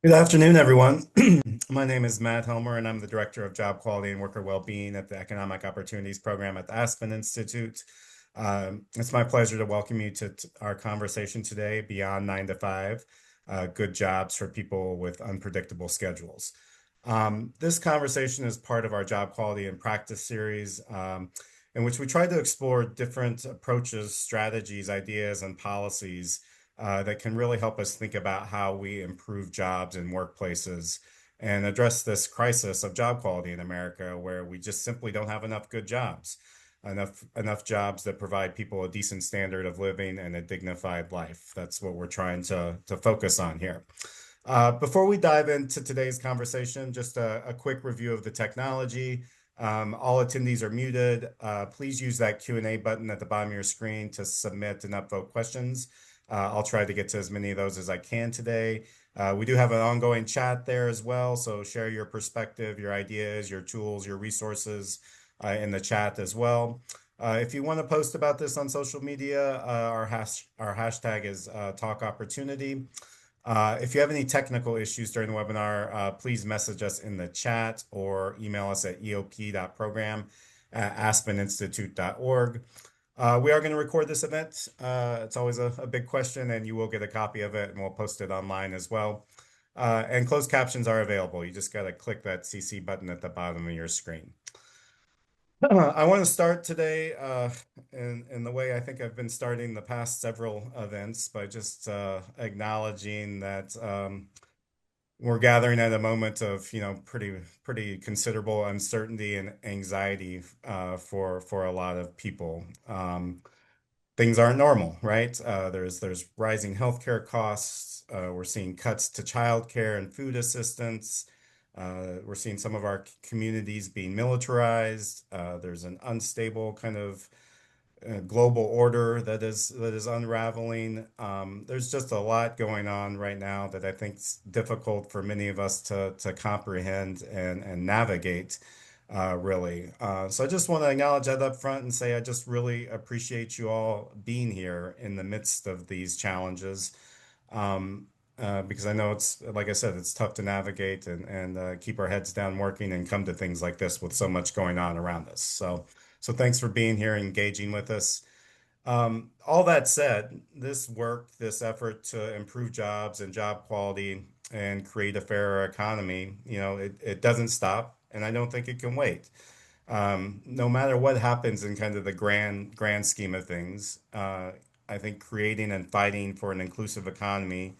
Good afternoon, everyone. My name is Matt Helmer, and I'm the Director of Job Quality and Worker Wellbeing at the Economic Opportunities Program at the Aspen Institute. It's my pleasure to welcome you to our conversation today, Beyond 9 to 5, Good Jobs for People with Unpredictable Schedules. This conversation is part of our Job Quality and Practice series, in which we try to explore different approaches, strategies, ideas, and policies that can really help us think about how we improve jobs in workplaces and address this crisis of job quality in America, where we just simply don't have enough good jobs, enough jobs that provide people a decent standard of living and a dignified life. That's what we're trying to focus on here. Before we dive into today's conversation, just a quick review of the technology. All attendees are muted. Please use that Q&A button at the bottom of your screen to submit and upvote questions. I'll try to get to as many of those as I can today. We do have an ongoing chat there as well, so share your perspective, your ideas, your tools, your resources in the chat as well. If you want to post about this on social media, our hashtag is Talk Opportunity. If you have any technical issues during the webinar, please message us in the chat or email us at eop.program@aspeninstitute.org. We are going to record this event. It's always a big question, and you will get a copy of it, and we'll post it online as well. And closed captions are available. You just got to click that CC button at the bottom of your screen. I want to start today in the way I think I've been starting the past several events by just acknowledging that we're gathering at a moment of, pretty considerable uncertainty and anxiety for a lot of people. Things aren't normal, right? There's rising healthcare costs. We're seeing cuts to childcare and food assistance. We're seeing some of our communities being militarized. There's an unstable kind of global order that is unraveling. There's just a lot going on right now that I think is difficult for many of us to comprehend and navigate, really. So I just want to acknowledge that up front and say I just really appreciate you all being here in the midst of these challenges. Because I know it's, like I said, it's tough to navigate and keep our heads down working and come to things like this with so much going on around us. So thanks for being here and engaging with us. All that said, this work, this effort to improve jobs and job quality and create a fairer economy, it doesn't stop, and I don't think it can wait. No matter what happens in kind of the grand scheme of things, I think creating and fighting for an inclusive economy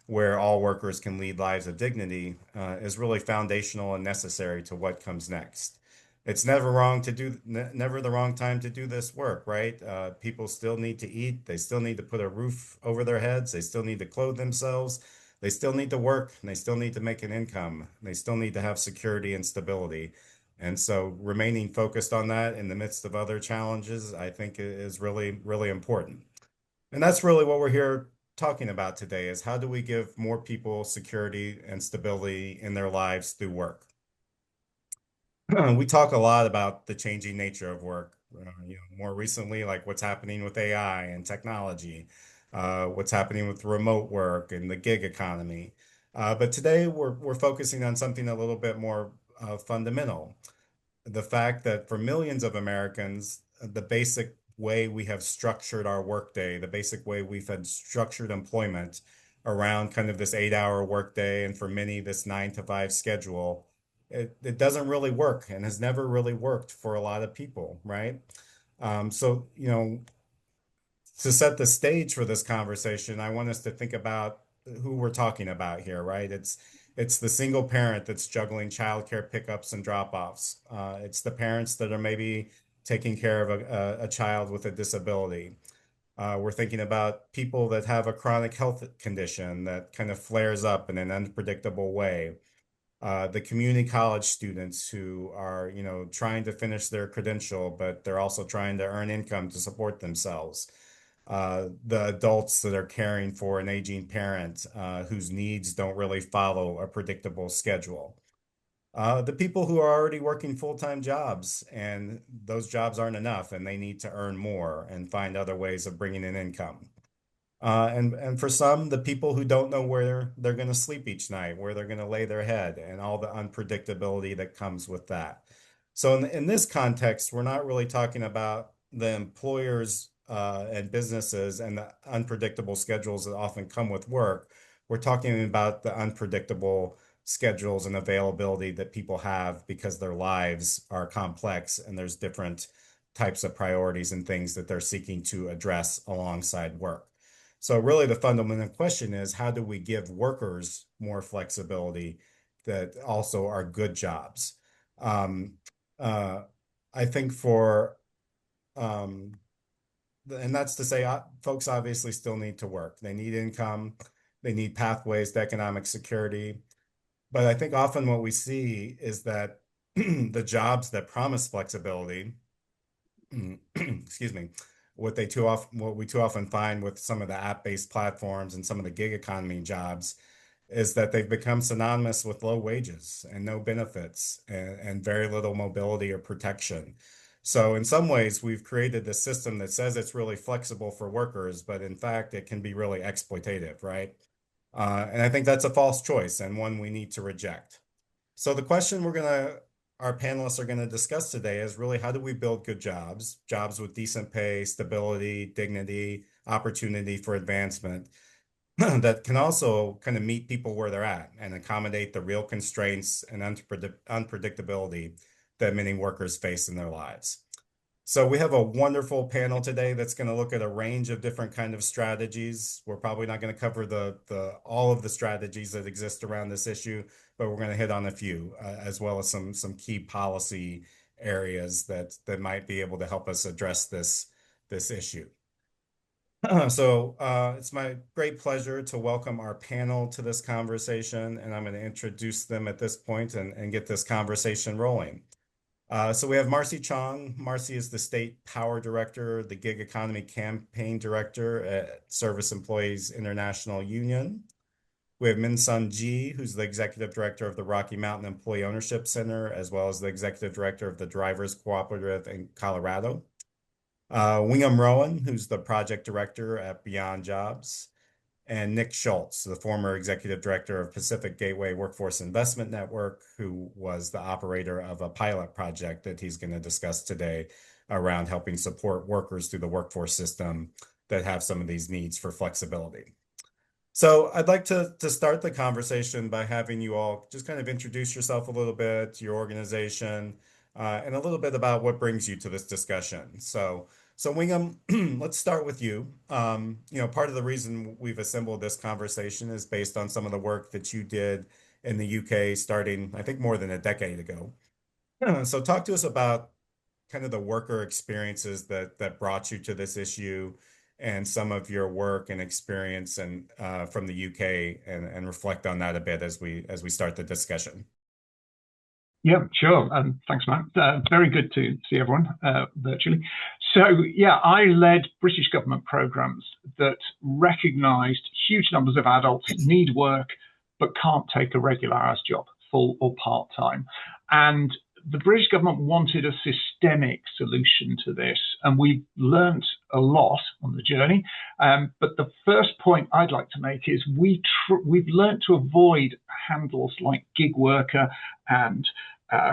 where all workers can lead lives of dignity is really foundational and necessary to what comes next. It's never wrong to do, never the wrong time to do this work, right? People still need to eat. They still need to put a roof over their heads. They still need to clothe themselves. They still need to work, and they still need to make an income. They still need to have security and stability. And so remaining focused on that in the midst of other challenges, I think is really, really important. And that's really what we're here talking about today is how do we give more people security and stability in their lives through work? We talk a lot about the changing nature of work. More recently, like what's happening with AI and technology, what's happening with remote work and the gig economy. But today we're focusing on something a little bit more fundamental. The fact that for millions of Americans, the basic way we have structured our workday, the basic way we've had structured employment around kind of this 8-hour workday, and for many, this 9 to 5 schedule, it doesn't really work and has never really worked for a lot of people, right? So, to set the stage for this conversation, I want us to think about who we're talking about here, right? It's the single parent that's juggling childcare pickups and drop-offs. It's the parents that are maybe taking care of a child with a disability. We're thinking about people that have a chronic health condition that kind of flares up in an unpredictable way. The community college students who are, trying to finish their credential, but they're also trying to earn income to support themselves. The adults that are caring for an aging parent whose needs don't really follow a predictable schedule. The people who are already working full-time jobs and those jobs aren't enough and they need to earn more and find other ways of bringing in income. And for some, the people who don't know where they're going to sleep each night, where they're going to lay their head, and all the unpredictability that comes with that. So in this context, we're not really talking about the employers and businesses and the unpredictable schedules that often come with work. We're talking about the unpredictable schedules and availability that people have because their lives are complex and there's different types of priorities and things that they're seeking to address alongside work. So really the fundamental question is how do we give workers more flexibility that also are good jobs? Um, uh, I think um, and that's to say, folks obviously still need to work. They need income, they need pathways to economic security. But I think often what we see is that the jobs that promise flexibility, excuse me, what we too often find with some of the app-based platforms and some of the gig economy jobs is that they've become synonymous with low wages and no benefits and very little mobility or protection. So in some ways, we've created this system that says it's really flexible for workers, but in fact, it can be really exploitative, right? And I think that's a false choice and one we need to reject. So the question our panelists are gonna discuss today is really how do we build good jobs, jobs with decent pay, stability, dignity, opportunity for advancement that can also kind of meet people where they're at and accommodate the real constraints and unpredictability that many workers face in their lives. So we have a wonderful panel today that's going to look at a range of different kind of strategies. We're probably not going to cover the all of the strategies that exist around this issue, but we're going to hit on a few, as well as some key policy areas that might be able to help us address this issue. So it's my great pleasure to welcome our panel to this conversation, and I'm going to introduce them at this point and get this conversation rolling. So we have Marcy Chong. Marcy is the State Power Director, the Gig Economy Campaign Director at Service Employees International Union. We have Min Sun Ji, who's the Executive Director of the Rocky Mountain Employee Ownership Center, as well as the Executive Director of the Drivers Cooperative in Colorado. Wingham Rowan, who's the Project Director at Beyond Jobs, and Nick Schultz, the former executive director of Pacific Gateway Workforce Investment Network, who was the operator of a pilot project that he's going to discuss today around helping support workers through the workforce system that have some of these needs for flexibility. So I'd like to start the conversation by having you all just kind of introduce yourself a little bit, your organization, and a little bit about what brings you to this discussion. So Wingham, let's start with you. Part of the reason we've assembled this conversation is based on some of the work that you did in the UK starting, I think, more than a decade ago. So talk to us about kind of the worker experiences that brought you to this issue and some of your work and experience and from the UK and reflect on that a bit as we start the discussion. Yeah, sure. Thanks, Matt. Very good to see everyone virtually. So, yeah, I led British government programs that recognized huge numbers of adults need work but can't take a regular hours job, full or part-time. And the British government wanted a systemic solution to this, and we learnt a lot on the journey. But the first point I'd like to make is we've learnt to avoid handles like gig worker and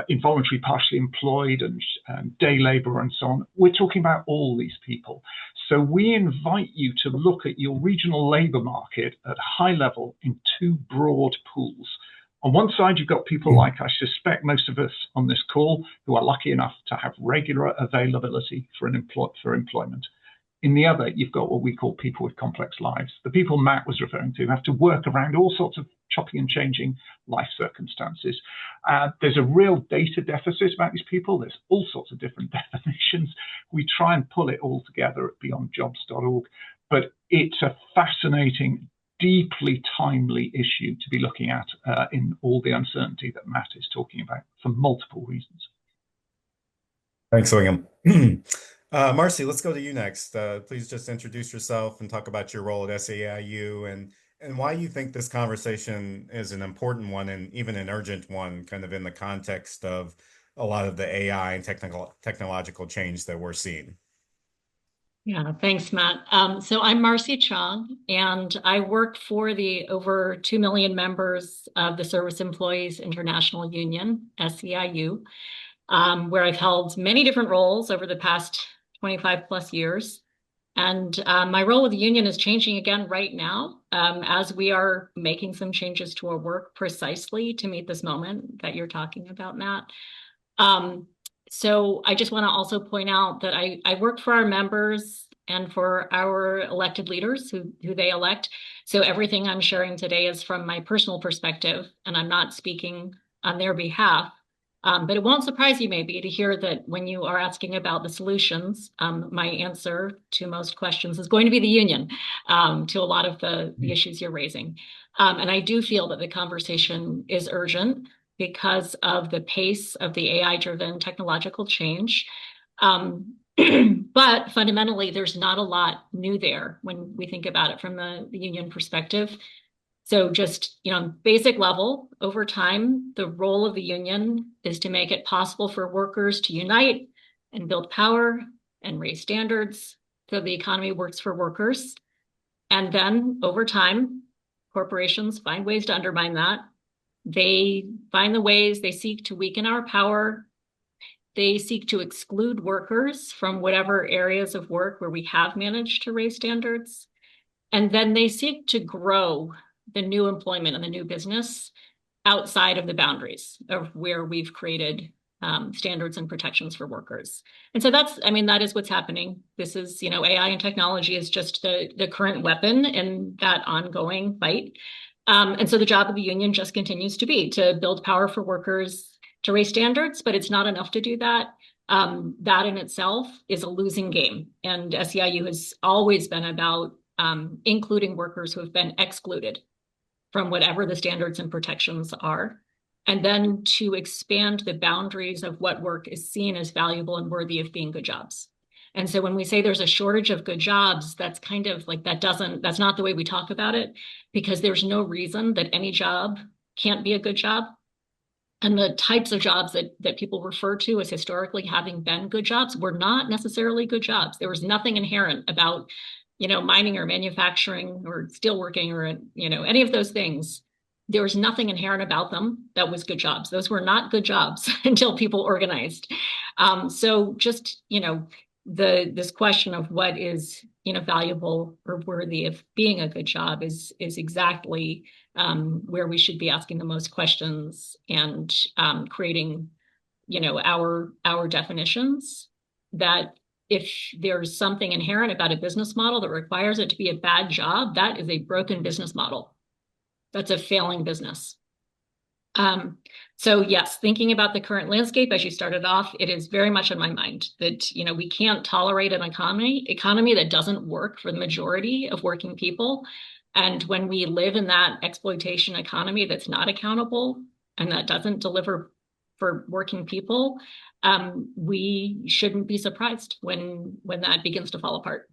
involuntary partially employed and day labor and so on. We're talking about all these people. So we invite you to look at your regional labor market at high level in two broad pools. On one side, you've got people like I suspect most of us on this call who are lucky enough to have regular availability for employment. In the other, you've got what we call people with complex lives. The people Matt was referring to have to work around all sorts of chopping and changing life circumstances. There's a real data deficit about these people. There's all sorts of different definitions. We try and pull it all together at beyondjobs.org, but it's a fascinating, deeply timely issue to be looking at in all the uncertainty that Matt is talking about for multiple reasons. Thanks, William. Marcy, let's go to you next. Please just introduce yourself and talk about your role at SEIU and why you think this conversation is an important one and even an urgent one, kind of in the context of a lot of the AI and technological change that we're seeing. Yeah, thanks, Matt. So I'm Marcy Chong, and I work for the over 2 million members of the Service Employees International Union, SEIU, where I've held many different roles over the past 25 plus years. And my role with the union is changing again right now as we are making some changes to our work precisely to meet this moment that you're talking about, Matt. Um, so I just want to also point out that I work for our members and for our elected leaders who they elect. So everything I'm sharing today is from my personal perspective, and I'm not speaking on their behalf. But it won't surprise you maybe to hear that when you are asking about the solutions, my answer to most questions is going to be the union to a lot of the issues you're raising. And I do feel that the conversation is urgent because of the pace of the AI-driven technological change. But fundamentally, there's not a lot new there when we think about it from the union perspective. So just, basic level, over time, the role of the union is to make it possible for workers to unite and build power and raise standards so the economy works for workers. And then over time, corporations find ways to undermine that. They find the ways, they seek to weaken our power. They seek to exclude workers from whatever areas of work where we have managed to raise standards. And then they seek to grow the new employment and the new business outside of the boundaries of where we've created standards and protections for workers. And so that is what's happening. This is, AI and technology is just the current weapon in that ongoing fight. And so the job of the union just continues to be to build power for workers, to raise standards, but it's not enough to do that. That in itself is a losing game. And SEIU has always been about including workers who have been excluded from whatever the standards and protections are, and then to expand the boundaries of what work is seen as valuable and worthy of being good jobs. And so when we say there's a shortage of good jobs, that's kind of like that's not the way we talk about it, because there's no reason that any job can't be a good job. And the types of jobs that people refer to as historically having been good jobs were not necessarily good jobs. There was nothing inherent about, mining or manufacturing or steelworking or, any of those things. There was nothing inherent about them that was good jobs. Those were not good jobs until people organized. So just, this question of what is, valuable or worthy of being a good job is exactly where we should be asking the most questions and creating, our definitions. That if there's something inherent about a business model that requires it to be a bad job, that is a broken business model. That's a failing business. So yes, thinking about the current landscape as you started off, it is very much on my mind that, we can't tolerate an economy that doesn't work for the majority of working people. And when we live in that exploitation economy that's not accountable and that doesn't deliver for working people, we shouldn't be surprised when that begins to fall apart.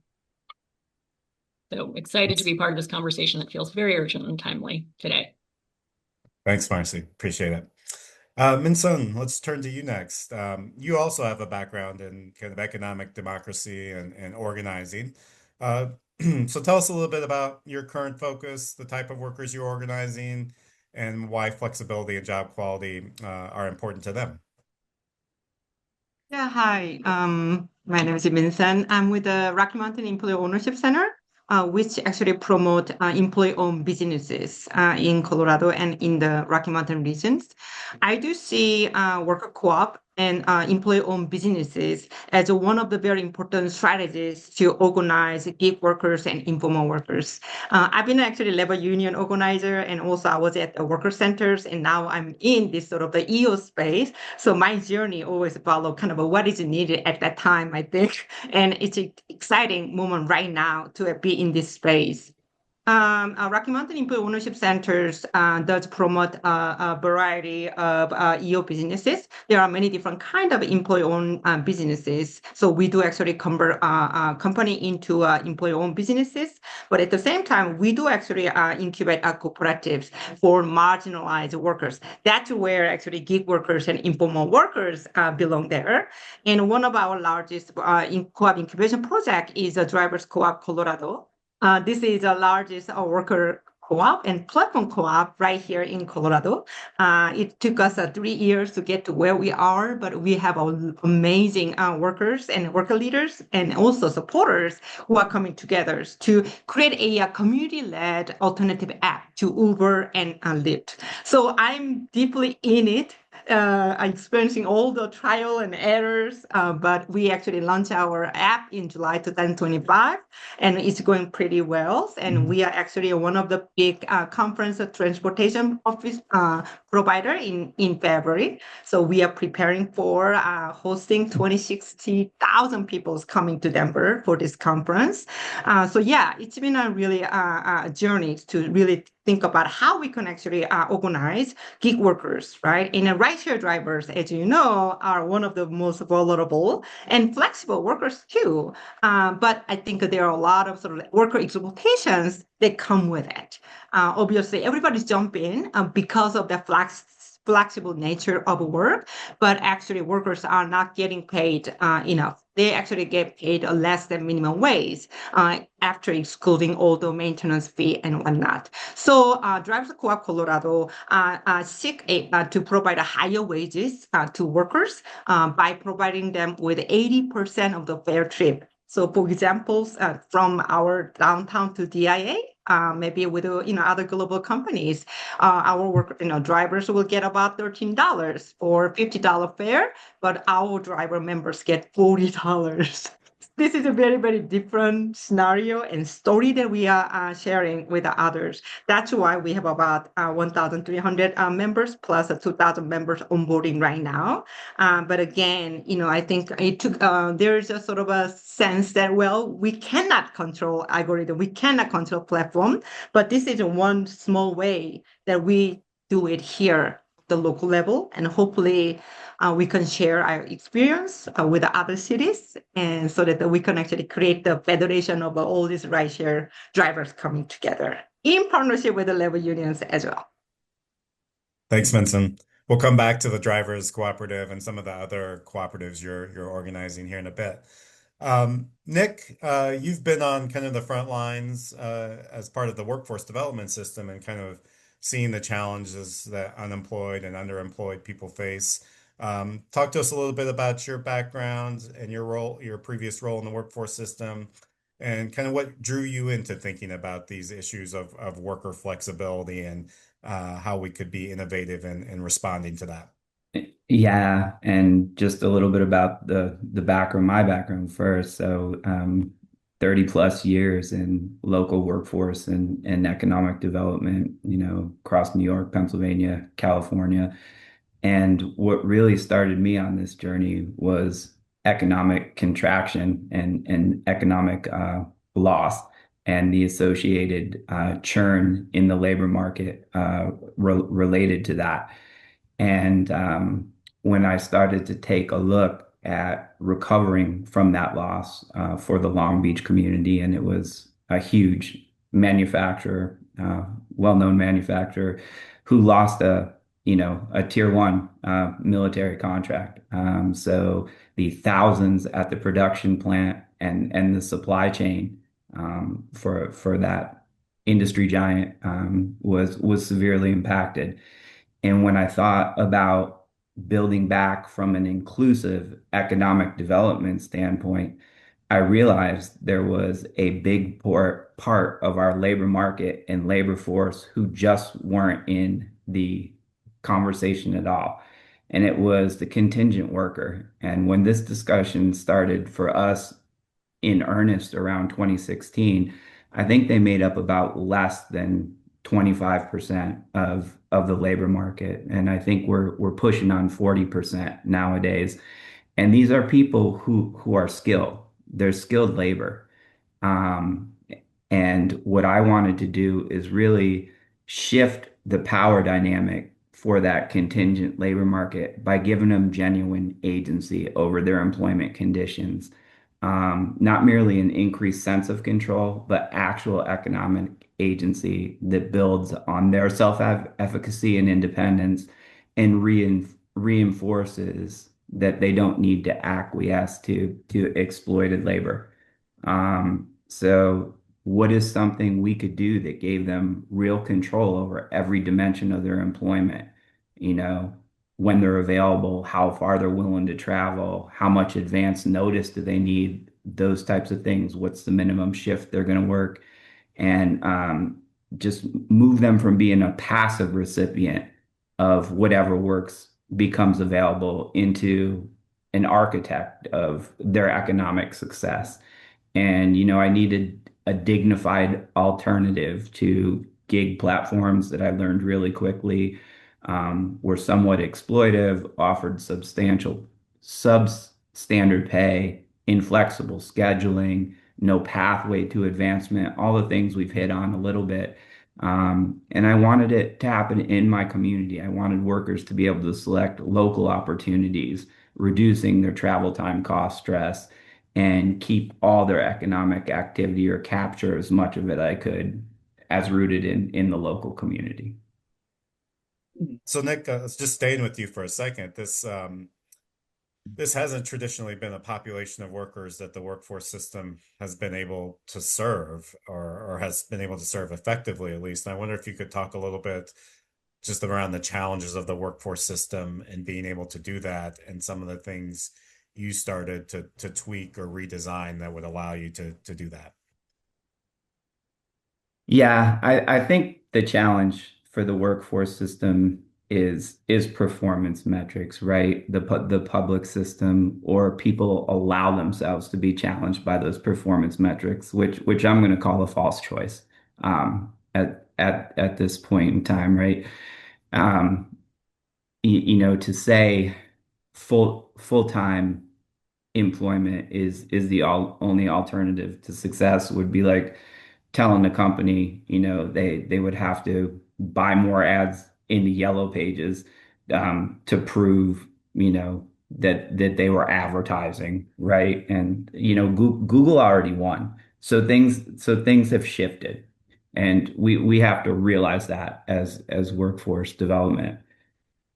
So excited to be part of this conversation that feels very urgent and timely today. Thanks, Marcy. Appreciate it. Min Sun, let's turn to you next. You also have a background in kind of economic democracy and organizing. Uh, so tell us a little bit about your current focus, the type of workers you're organizing, and why flexibility and job quality are important to them. Yeah, hi. My name is Minsan. I'm with the Rocky Mountain Employee Ownership Center, which actually promote employee-owned businesses in Colorado and in the Rocky Mountain regions. I do see worker co-op and employee-owned businesses as one of the very important strategies to organize gig workers and informal workers. I've been actually labor union organizer, and also I was at the worker centers, and now I'm in this sort of the EO space. So my journey always follow kind of what is needed at that time, I think. And it's an exciting moment right now to be in this space. Rocky Mountain Employee Ownership Centers does promote a variety of EO businesses. There are many different kind of employee-owned businesses. So we do actually convert a company into employee-owned businesses. But at the same time, we do actually incubate cooperatives for marginalized workers. That's where actually gig workers and informal workers belong there. And one of our largest co-op incubation project is a Drivers Co-op Colorado. This is the largest worker co-op and platform co-op right here in Colorado. It took us 3 years to get to where we are, but we have amazing workers and worker leaders and also supporters who are coming together to create a community-led alternative app to Uber and Lyft. So I'm deeply in it. Experiencing all the trial and errors, but we actually launched our app in July 2025, and it's going pretty well. And we are actually one of the big conference transportation office provider in February. So we are preparing for hosting 60,000 people coming to Denver for this conference. So yeah, it's been a really a journey to really think about how we can actually organize gig workers, right? And rideshare drivers, as you know, are one of the most vulnerable and flexible workers too. But I think there are a lot of sort of worker exploitations that come with it. Obviously, everybody's jumping because of the flexible nature of work, but actually workers are not getting paid enough. They actually get paid less than minimum wage after excluding all the maintenance fee and whatnot. So Drivers Co-op Colorado seek to provide higher wages to workers by providing them with 80% of the fare trip. So for examples, from our downtown to DIA, maybe with other global companies, our drivers will get about $13 or $50 fare, but our driver members get $40. This is a very, very different scenario and story that we are sharing with others. That's why we have about 1,300 members plus 2,000 members onboarding right now. But again, I think it took, there's a sort of a sense that, well, we cannot control algorithm, we cannot control platform, but this is one small way that we do it here at the local level, and hopefully we can share our experience with the other cities, and so that we can actually create the federation of all these rideshare drivers coming together in partnership with the labor unions as well. Thanks, Vincent. We'll come back to the Drivers Cooperative and some of the other cooperatives you're organizing here in a bit. Nick, you've been on kind of the front lines as part of the workforce development system and kind of seeing the challenges that unemployed and underemployed people face. Talk to us a little bit about your background and your previous role in the workforce system, and kind of what drew you into thinking about these issues of worker flexibility and how we could be innovative in responding to that. Yeah, and just a little bit about my background first. So 30 plus years in local workforce and economic development, across New York, Pennsylvania, California. And what really started me on this journey was economic contraction and economic loss and the associated churn in the labor market related to that. And when I started to take a look at recovering from that loss for the Long Beach community, and it was a huge manufacturer, well-known manufacturer, who lost a tier one military contract. So the thousands at the production plant and the supply chain for that industry giant was severely impacted. And when I thought about building back from an inclusive economic development standpoint, I realized there was a big part of our labor market and labor force who just weren't in the conversation at all. And it was the contingent worker. And when this discussion started for us in earnest around 2016, I think they made up about less than 25% of the labor market. And I think we're pushing on 40% nowadays. And these are people who are skilled. They're skilled labor. And what I wanted to do is really shift the power dynamic for that contingent labor market by giving them genuine agency over their employment conditions. Not merely an increased sense of control, but actual economic agency that builds on their self-efficacy and independence and reinforces that they don't need to acquiesce to exploited labor. So what is something we could do that gave them real control over every dimension of their employment? You know, when they're available, how far they're willing to travel, how much advance notice do they need, those types of things. What's the minimum shift they're going to work? And just move them from being a passive recipient of whatever works becomes available into an architect of their economic success. And, I needed a dignified alternative to gig platforms that I learned really quickly were somewhat exploitive, offered substandard pay, inflexible scheduling, no pathway to advancement, all the things we've hit on a little bit. And I wanted it to happen in my community. I wanted workers to be able to select local opportunities, reducing their travel time cost stress, and keep all their economic activity or capture as much of it I could as rooted in the local community. So Nick, just staying with you for a second, this hasn't traditionally been a population of workers that the workforce system has been able to serve or has been able to serve effectively, at least. And I wonder if you could talk a little bit just around the challenges of the workforce system and being able to do that and some of the things you started to tweak or redesign that would allow you to do that. Yeah, I think the challenge for the workforce system is performance metrics, right? The public system or people allow themselves to be challenged by those performance metrics, which I'm going to call a false choice at this point in time, right? Um, to say full-time employment is the only alternative to success would be like telling the company, they would have to buy more ads in the yellow pages to prove, that they were advertising, right? And Google already won, so things have shifted, and we have to realize that as workforce development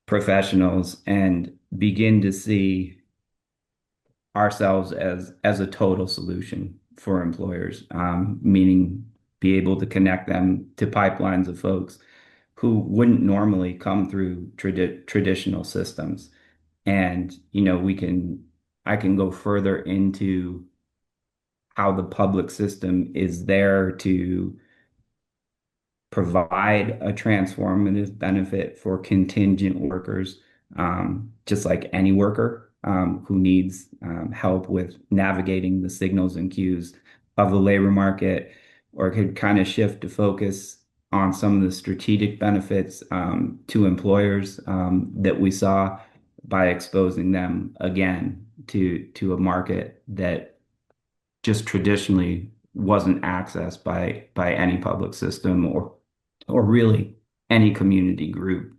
professionals and begin to see ourselves as a total solution for employers, meaning be able to connect them to pipelines of folks who wouldn't normally come through traditional systems. And, I can go further into how the public system is there to provide a transformative benefit for contingent workers, just like any worker who needs help with navigating the signals and cues of the labor market, or could kind of shift to focus on some of the strategic benefits to employers that we saw by exposing them again to a market that just traditionally wasn't accessed by any public system or really any community group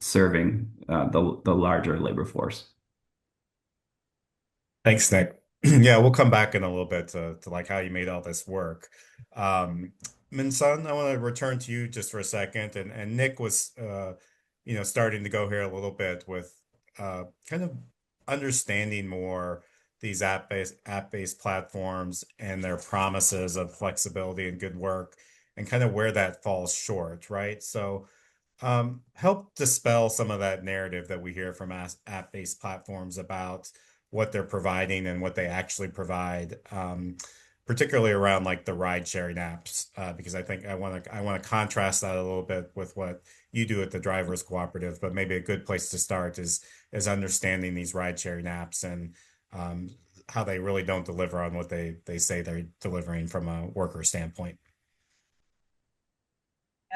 serving the larger labor force. Thanks, Nick. Yeah, we'll come back in a little bit to like how you made all this work. Minsun, I want to return to you just for a second. And Nick was starting to go here a little bit with kind of understanding more these app-based platforms and their promises of flexibility and good work and kind of where that falls short, right? So help dispel some of that narrative that we hear from app-based platforms about what they're providing and what they actually provide, particularly around like the ride-sharing apps, because I think I want to contrast that a little bit with what you do at the Drivers Cooperative. But maybe a good place to start is understanding these ride-sharing apps and how they really don't deliver on what they say they're delivering from a worker standpoint.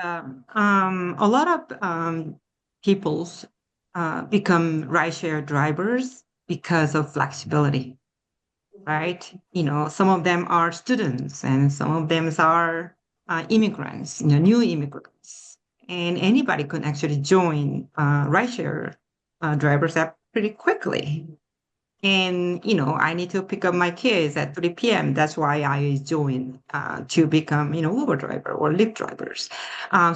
A lot of peoples become rideshare drivers because of flexibility. right? Some of them are students and some of them are immigrants, new immigrants. And anybody could actually join rideshare drivers app pretty quickly. And, I need to pick up my kids at 3 p.m. That's why I joined to become, Uber driver or Lyft drivers.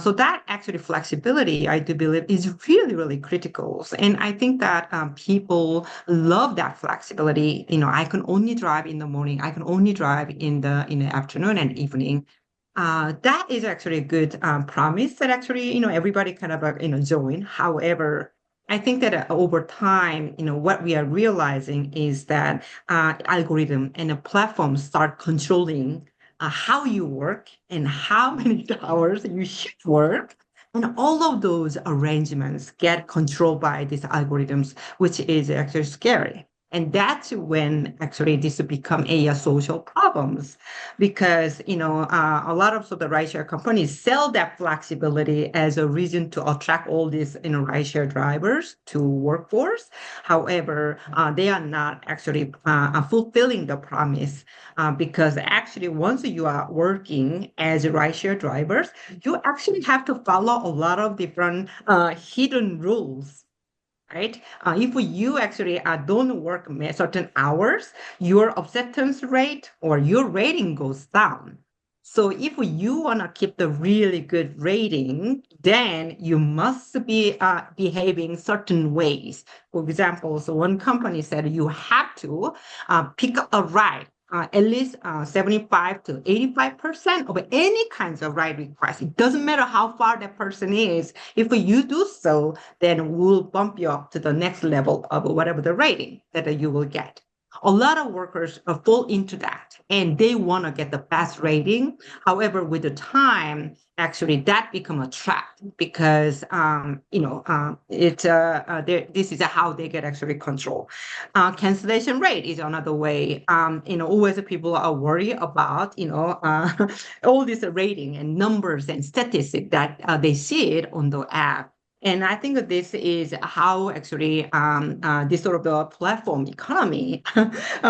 So that actually flexibility, I do believe, is really, really critical. And I think that people love that flexibility. I can only drive in the morning. I can only drive in the afternoon and evening. That is actually a good promise that actually, everybody kind of, join. However, I think that over time, what we are realizing is that algorithm and the platform start controlling how you work and how many hours you should work. And all of those arrangements get controlled by these algorithms, which is actually scary. And that's when actually this become a social problems because a lot of the rideshare companies sell that flexibility as a reason to attract all these rideshare drivers to workforce. However, they are not actually fulfilling the promise because actually once you are working as rideshare drivers, you actually have to follow a lot of different hidden rules, right? If you actually don't work certain hours, your acceptance rate or your rating goes down. So if you want to keep the really good rating, then you must be behaving certain ways. For example, so one company said you have to pick a ride at least 75 to 85% of any kinds of ride requests. It doesn't matter how far that person is. If you do so, then we'll bump you up to the next level of whatever the rating that you will get. A lot of workers fall into that and they want to get the best rating. However, with the time, actually that become a trap because this is how they get actually control. Cancellation rate is another way. Always people are worried about all this rating and numbers and statistics that they see it on the app. And I think that this is how actually this sort of the platform economy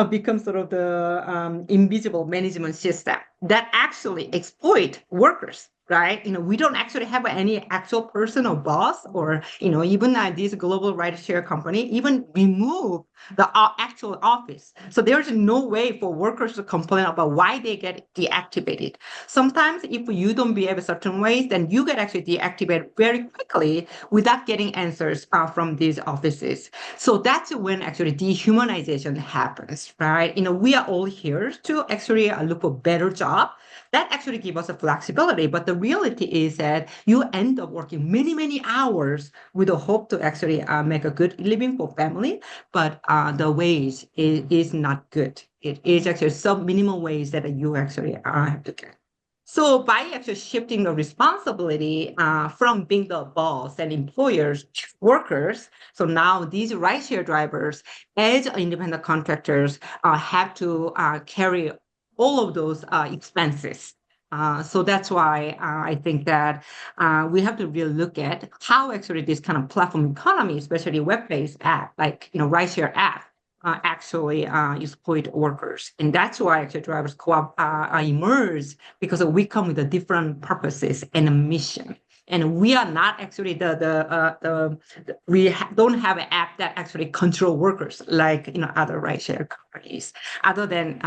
becomes sort of the invisible management system that actually exploit workers, right? We don't actually have any actual person or boss or, even this global rideshare company even remove the actual office. So there's no way for workers to complain about why they get deactivated. Sometimes if you don't behave a certain ways, then you get actually deactivated very quickly without getting answers from these offices. So that's when actually dehumanization happens, right? We are all here to actually look for better job. That actually gives us a flexibility. But the reality is that you end up working many, many hours with the hope to actually make a good living for family. But the wage is not good. It is actually some minimum wage that you actually have to get. So by actually shifting the responsibility from being the boss and employers to workers, so now these rideshare drivers as independent contractors have to carry all of those expenses. So that's why I think that we have to really look at how actually this kind of platform economy, especially web-based app, like rideshare app, actually exploit workers. And that's why actually drivers co-op emerge because we come with a different purposes and a mission. And we are not actually don't have an app that actually control workers like other rideshare companies, other than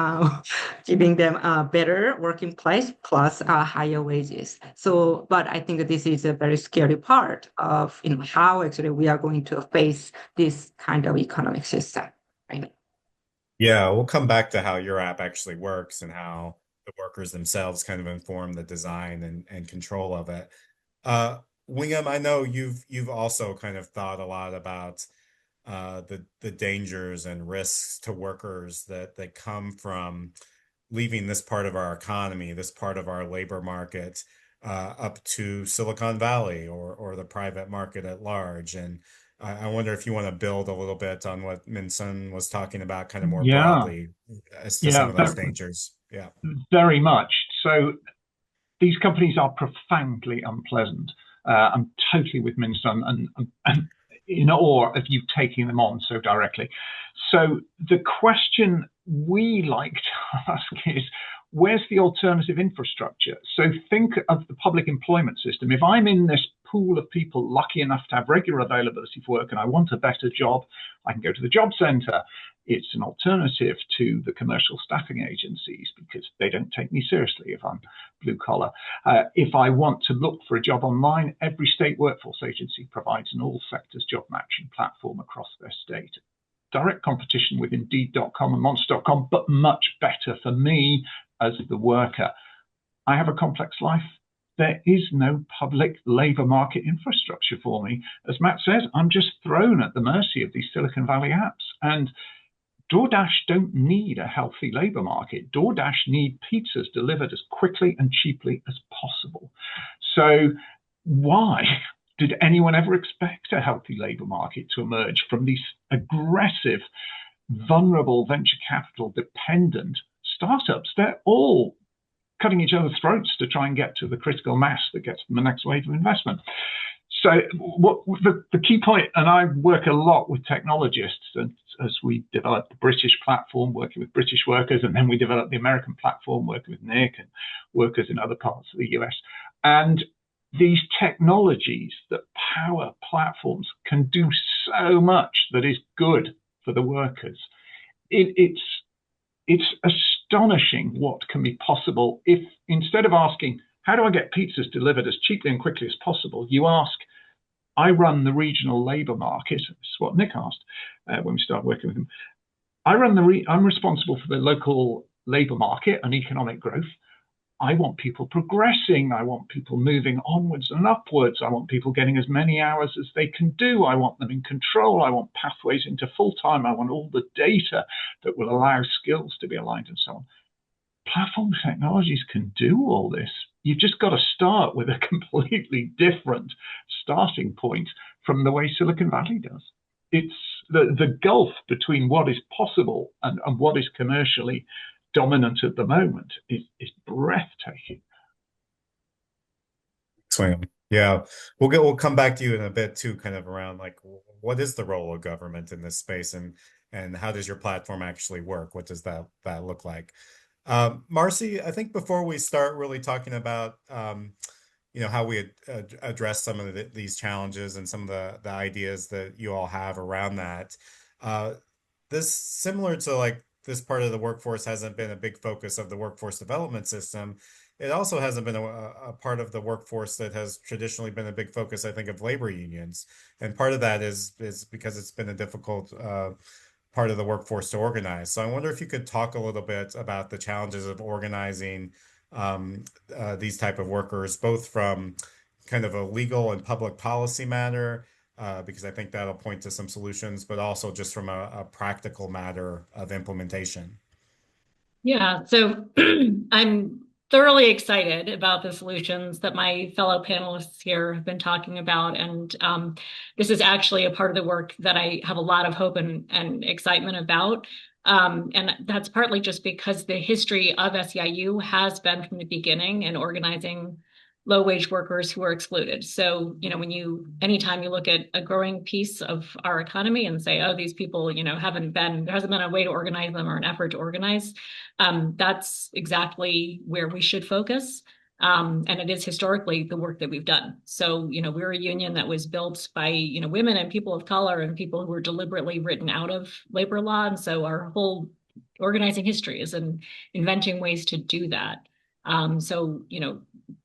giving them a better working place plus higher wages. So, but I think that this is a very scary part of how actually we are going to face this kind of economic system. Right. Yeah, we'll come back to how your app actually works and how the workers themselves kind of inform the design and control of it. Uh, Wingham, I know you've also kind of thought a lot about the dangers and risks to workers that come from leaving this part of our economy, this part of our labor market, up to Silicon Valley or the private market at large. And I wonder if you want to build a little bit on what Minsun was talking about, kind of more Yeah, broadly as to some yeah, of those dangers. Yeah. very much. So these companies are profoundly unpleasant. I'm totally with Minsun, and in awe of you taking them on so directly. So the question we like to ask is, where's the alternative infrastructure? So think of the public employment system. If I'm in this pool of people lucky enough to have regular availability for work and I want a better job, I can go to the job centre. It's an alternative to the commercial staffing agencies because they don't take me seriously if I'm blue collar. If I want to look for a job online, every state workforce agency provides an all sectors job matching platform across their state. Direct competition with Indeed.com and Monster.com, but much better for me as the worker. I have a complex life. There is no public labour market infrastructure for me. As Matt says, I'm just thrown at the mercy of these Silicon Valley apps. And DoorDash don't need a healthy labour market. DoorDash need pizzas delivered as quickly and cheaply as possible. So why did anyone ever expect a healthy labour market to emerge from these aggressive, vulnerable, venture capital dependent startups? They're all cutting each other's throats to try and get to the critical mass that gets them the next wave of investment. So what the key point, and I work a lot with technologists, and as we developed the British platform working with British workers, and then we developed the American platform working with Nick and workers in other parts of the US. And these technologies that power platforms can do so much that is good for the workers. It's astonishing what can be possible if, instead of asking, how do I get pizzas delivered as cheaply and quickly as possible, you ask, I run the regional labour market. This is what Nick asked when we started working with him. I'm responsible for the local labour market and economic growth. I want people progressing. I want people moving onwards and upwards. I want people getting as many hours as they can do. I want them in control. I want pathways into full-time. I want all the data that will allow skills to be aligned and so on. Platform technologies can do all this. You've just got to start with a completely different starting point from the way Silicon Valley does. It's the gulf between what is possible and what is commercially dominant at the moment is breathtaking. Swing. Yeah, we'll come back to you in a bit too, kind of around like what is the role of government in this space, and how does your platform actually work? What does that look like? Marcy, I think before we start really talking about how we address some of these challenges and some of the ideas that you all have around that, this similar to like this part of the workforce hasn't been a big focus of the workforce development system. It also hasn't been a part of the workforce that has traditionally been a big focus, I think, of labor unions. And part of that is because it's been a difficult part of the workforce to organize. So I wonder if you could talk a little bit about the challenges of organizing these type of workers, both from kind of a legal and public policy matter, because I think that'll point to some solutions, but also just from a practical matter of implementation. Yeah, so I'm thoroughly excited about the solutions that my fellow panelists here have been talking about. And this is actually a part of the work that I have a lot of hope and excitement about. And that's partly just because the history of SEIU has been from the beginning in organizing low-wage workers who are excluded. So, anytime you look at a growing piece of our economy and say, oh, these people, there hasn't been a way to organize them or an effort to organize, that's exactly where we should focus. And it is historically the work that we've done. So, we're a union that was built by, women and people of color and people who were deliberately written out of labor law. And so our whole organizing history is in inventing ways to do that. So,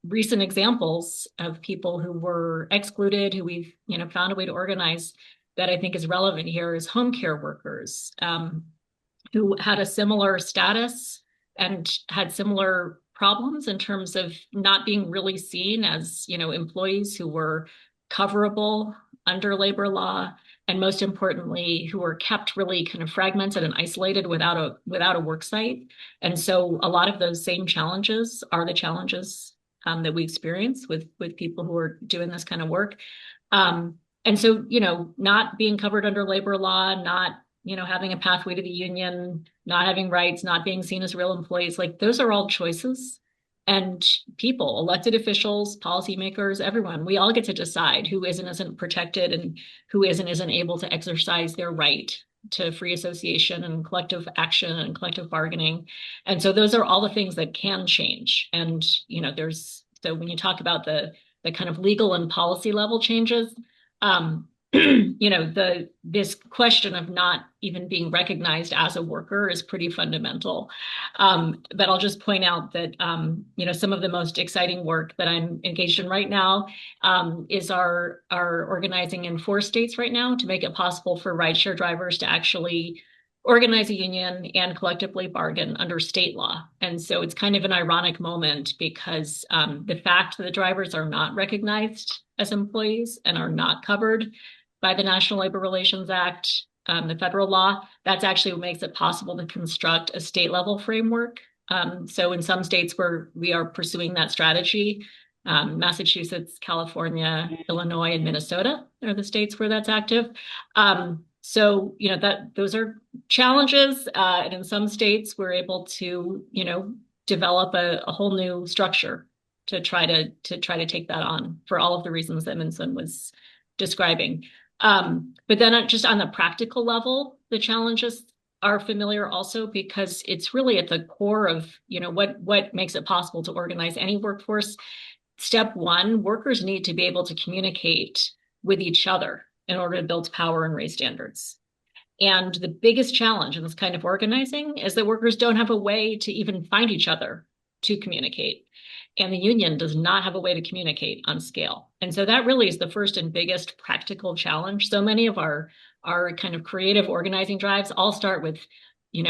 recent examples of people who were excluded, who we've, found a way to organize that I think is relevant here is home care workers, who had a similar status and had similar problems in terms of not being really seen as, employees who were coverable under labor law, and most importantly, who were kept really kind of fragmented and isolated without a work site. And so a lot of those same challenges are the challenges that we experience with people who are doing this kind of work. And so, not being covered under labor law, not, having a pathway to the union, not having rights, not being seen as real employees, like those are all choices And people, elected officials, policymakers, everyone, we all get to decide who is and isn't protected and who is and isn't able to exercise their right to free association and collective action and collective bargaining. And so those are all the things that can change. And, so when you talk about the kind of legal and policy level changes, this question of not even being recognized as a worker is pretty fundamental. But I'll just point out that some of the most exciting work that I'm engaged in right now is our organizing in 4 states right now to make it possible for rideshare drivers to actually organize a union and collectively bargain under state law. And so it's kind of an ironic moment because the fact that the drivers are not recognized as employees and are not covered by the National Labor Relations Act, the federal law, that's actually what makes it possible to construct a state level framework. So in some states where we are pursuing that strategy, Massachusetts, California, Illinois, and Minnesota are the states where that's active. So, those are challenges. And in some states, we're able to, develop a whole new structure to try to take that on for all of the reasons that Minson was describing. But then just on the practical level, the challenges are familiar also because it's really at the core of, what makes it possible to organize any workforce. Step 1, workers need to be able to communicate with each other in order to build power and raise standards. And the biggest challenge in this kind of organizing is that workers don't have a way to even find each other to communicate. And the union does not have a way to communicate on scale. And so that really is the first and biggest practical challenge. So many of our kind of creative organizing drives all start with,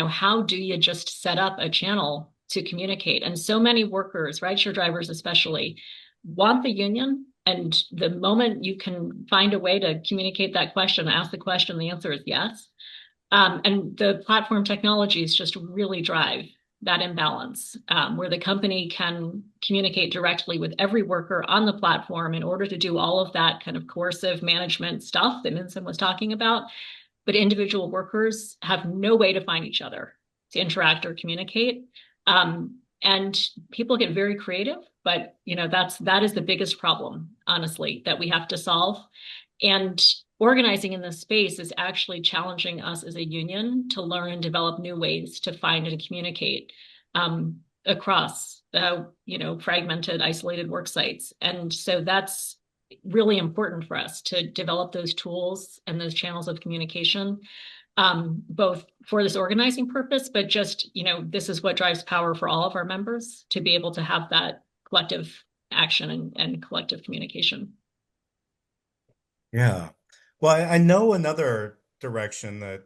how do you just set up a channel to communicate? And so many workers, rideshare drivers especially, want the union. And the moment you can find a way to communicate that question, ask the question, the answer is yes. And the platform technologies just really drive that imbalance, where the company can communicate directly with every worker on the platform in order to do all of that kind of coercive management stuff that Minson was talking about. But individual workers have no way to find each other to interact or communicate. And people get very creative, but that is the biggest problem, honestly, that we have to solve. And organizing in this space is actually challenging us as a union to learn and develop new ways to find and communicate across fragmented, isolated work sites. And so that's really important for us to develop those tools and those channels of communication, both for this organizing purpose, but just, this is what drives power for all of our members to be able to have that collective action and collective communication. Yeah. Well, I know another direction that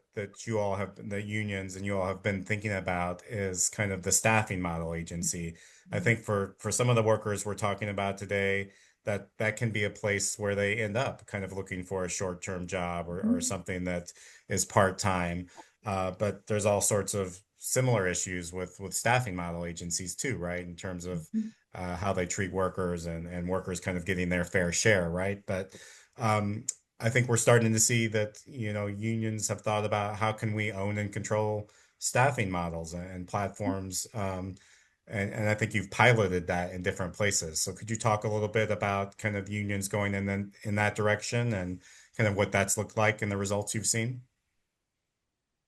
you all have, the unions and you all have been thinking about is kind of the staffing model agency. I think for some of the workers we're talking about today, that can be a place where they end up kind of looking for a short-term job or something that is part-time. But there's all sorts of similar issues with staffing model agencies too, right? In terms of how they treat workers and workers kind of getting their fair share, right? But I think we're starting to see that, unions have thought about how can we own and control staffing models and platforms. And I think you've piloted that in different places. So could you talk a little bit about kind of unions going in that direction and kind of what that's looked like and the results you've seen?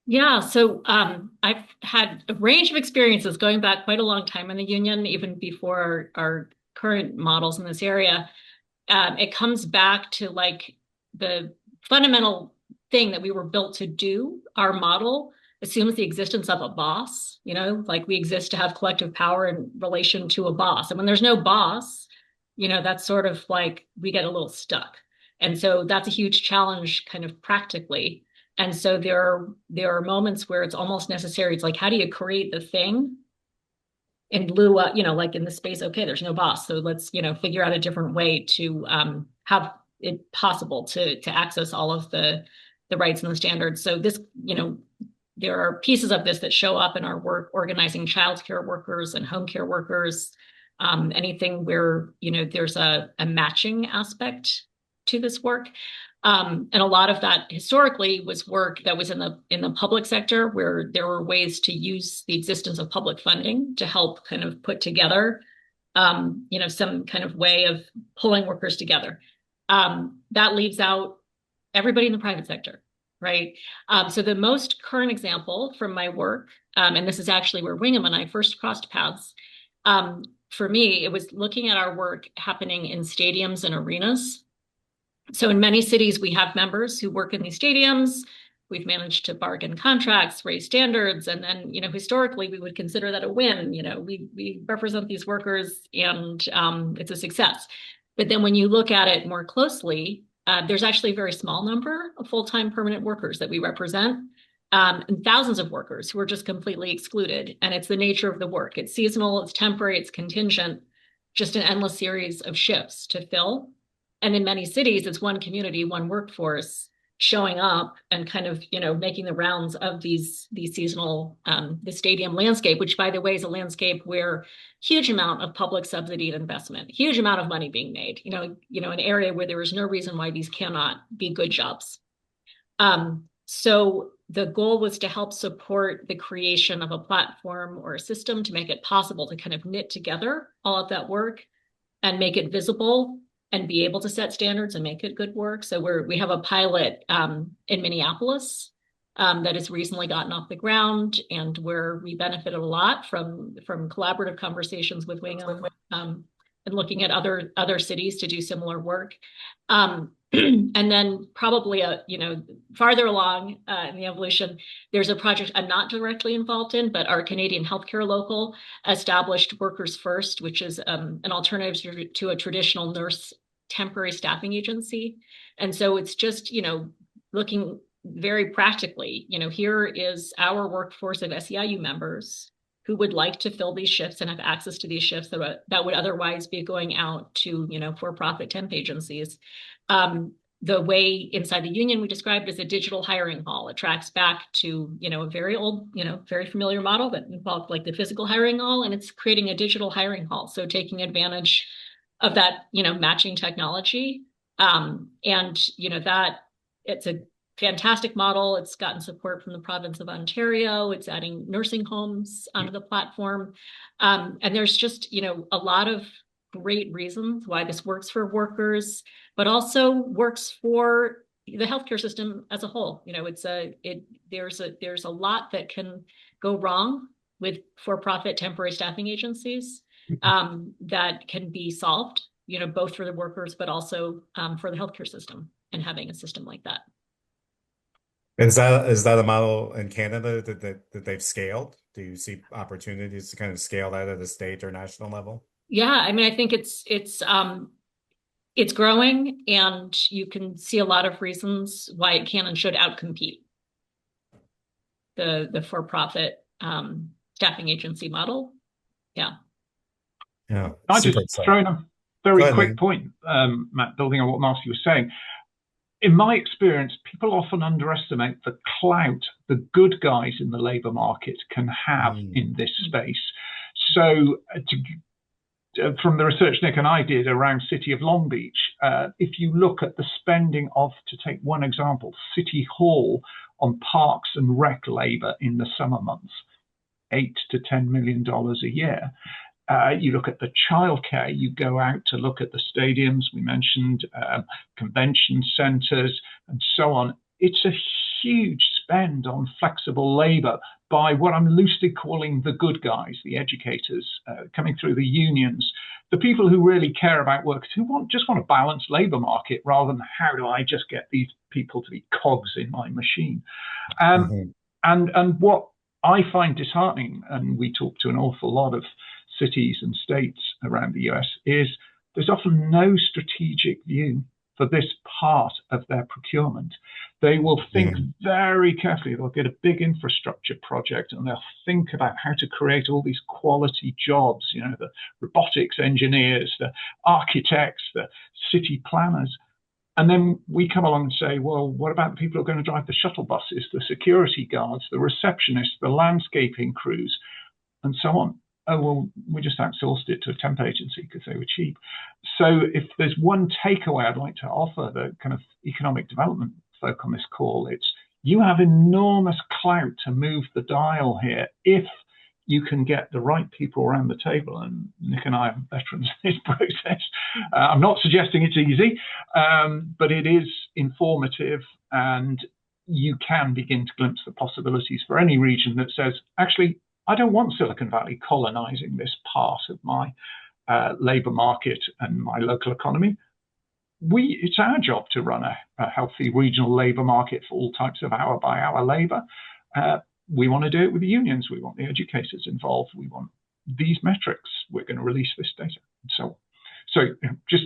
Yeah, so I've had a range of experiences going back quite a long time in the union, even before our current models in this area. It comes back to like the fundamental thing that we were built to do. Our model assumes the existence of a boss, like we exist to have collective power in relation to a boss. And when there's no boss, that's sort of like we get a little stuck. And so that's a huge challenge kind of practically. And so there are moments where it's almost necessary. It's like, how do you create the thing in lieu of, like in the space, okay, there's no boss. So let's, figure out a different way to have it possible to access all of the rights and the standards. So this, there are pieces of this that show up in our work organizing childcare workers and home care workers, anything where, there's a matching aspect to this work. And a lot of that historically was work that was in the public sector where there were ways to use the existence of public funding to help kind of put together some kind of way of pulling workers together. That leaves out everybody in the private sector, right? So the most current example from my work, and this is actually where Wingham and I first crossed paths, for me, it was looking at our work happening in stadiums and arenas. So in many cities, we have members who work in these stadiums. We've managed to bargain contracts, raise standards, and then, historically, we would consider that a win. We represent these workers, and it's a success. But then when you look at it more closely, there's actually a very small number of full-time permanent workers that we represent, and thousands of workers who are just completely excluded. And it's the nature of the work. It's seasonal, it's temporary, it's contingent, just an endless series of shifts to fill. And in many cities, it's one community, one workforce showing up and kind of, making the rounds of these seasonal, the stadium landscape, which, by the way, is a landscape where huge amount of public subsidy and investment, huge amount of money being made, an area where there is no reason why these cannot be good jobs. So the goal was to help support the creation of a platform or a system to make it possible to kind of knit together all of that work and make it visible and be able to set standards and make it good work. So we have a pilot in Minneapolis that has recently gotten off the ground, and where we benefited a lot from collaborative conversations with Wingham and looking at other cities to do similar work. And then probably farther along in the evolution, there's a project I'm not directly involved in, but our Canadian healthcare local established Workers First, which is an alternative to a traditional nurse temporary staffing agency. And so it's just, looking very practically, here is our workforce of SEIU members who would like to fill these shifts and have access to these shifts that would otherwise be going out to, for-profit temp agencies. The way inside the union we described as a digital hiring hall. It tracks back to, a very old, very familiar model that involved like the physical hiring hall, and it's creating a digital hiring hall. So taking advantage of that, matching technology. That it's a fantastic model. It's gotten support from the province of Ontario. It's adding nursing homes onto the platform. And there's just, a lot of great reasons why this works for workers, but also works for the healthcare system as a whole. There's a lot that can go wrong with for-profit temporary staffing agencies that can be solved, both for the workers, but also for the healthcare system, and having a system like that. Is that a model in Canada that they've scaled? Do you see opportunities to kind of scale that at a state or national level? Yeah, I mean, I think it's growing, and you can see a lot of reasons why it can and should outcompete the for-profit staffing agency model. Yeah. Yeah. I just throw in a very quick point, Matt, building on what Marcy was saying. In my experience, people often underestimate the clout the good guys in the labour market can have in this space. So from the research Nick and I did around City of Long Beach, if you look at the spending of, to take one example, City Hall on parks and rec labour in the summer months, $8 to $10 million a year. You look at the childcare, you go out to look at the stadiums, we mentioned convention centres and so on. It's a huge spend on flexible labour by what I'm loosely calling the good guys, the educators coming through the unions, the people who really care about workers, who just want a balanced labour market rather than how do I just get these people to be cogs in my machine. And what I find disheartening, and we talk to an awful lot of cities and states around the US, is there's often no strategic view for this part of their procurement. They will think very carefully. They'll get a big infrastructure project and they'll think about how to create all these quality jobs, the robotics engineers, the architects, the city planners. And then we come along and say, well, what about the people who are going to drive the shuttle buses, the security guards, the receptionists, the landscaping crews, and so on? Oh, well, we just outsourced it to a temp agency because they were cheap. So if there's one takeaway I'd like to offer the kind of economic development folk on this call, it's you have enormous clout to move the dial here if you can get the right people around the table, and Nick and I are veterans in this process. I'm not suggesting it's easy, but it is informative, and you can begin to glimpse the possibilities for any region that says, actually, I don't want Silicon Valley colonizing this part of my labor market and my local economy. It's our job to run a healthy regional labor market for all types of hour-by-hour labor. We want to do it with the unions. We want the educators involved. We want these metrics. We're going to release this data, and so on. So just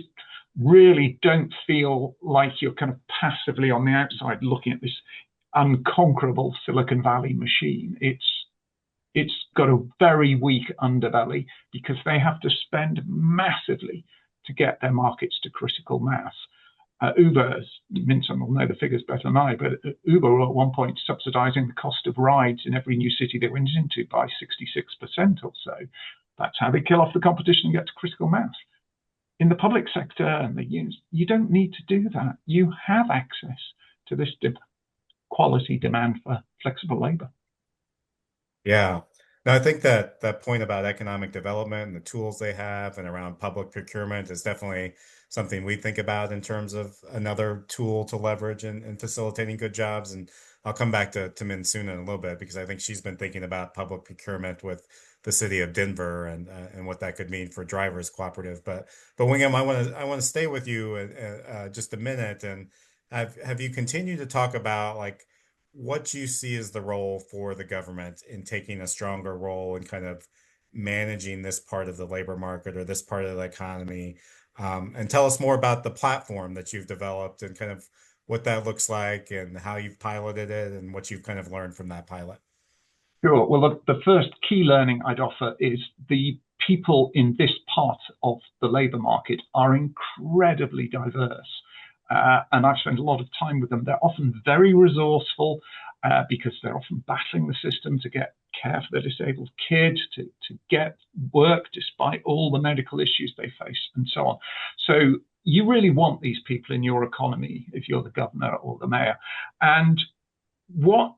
really don't feel like you're kind of passively on the outside looking at this unconquerable Silicon Valley machine. It's got a very weak underbelly because they have to spend massively to get their markets to critical mass. Uber, Minton will know the figures better than I, but Uber were at one point subsidizing the cost of rides in every new city they went into by 66% or so. That's how they kill off the competition and get to critical mass. In the public sector and the unions, you don't need to do that. You have access to this quality demand for flexible labor. Yeah. No, I think that point about economic development and the tools they have and around public procurement is definitely something we think about in terms of another tool to leverage in facilitating good jobs. And I'll come back to Min soon in a little bit because I think she's been thinking about public procurement with the city of Denver and what that could mean for drivers cooperative. But Wingham, I want to stay with you just a minute. And have you continued to talk about like what you see as the role for the government in taking a stronger role in kind of managing this part of the labor market or this part of the economy? And tell us more about the platform that you've developed and kind of what that looks like and how you've piloted it and what you've kind of learned from that pilot. Sure. Well, the first key learning I'd offer is the people in this part of the labor market are incredibly diverse. And I've spent a lot of time with them. They're often very resourceful because they're often battling the system to get care for their disabled kid, to get work despite all the medical issues they face, and so on. So you really want these people in your economy if you're the governor or the mayor. And what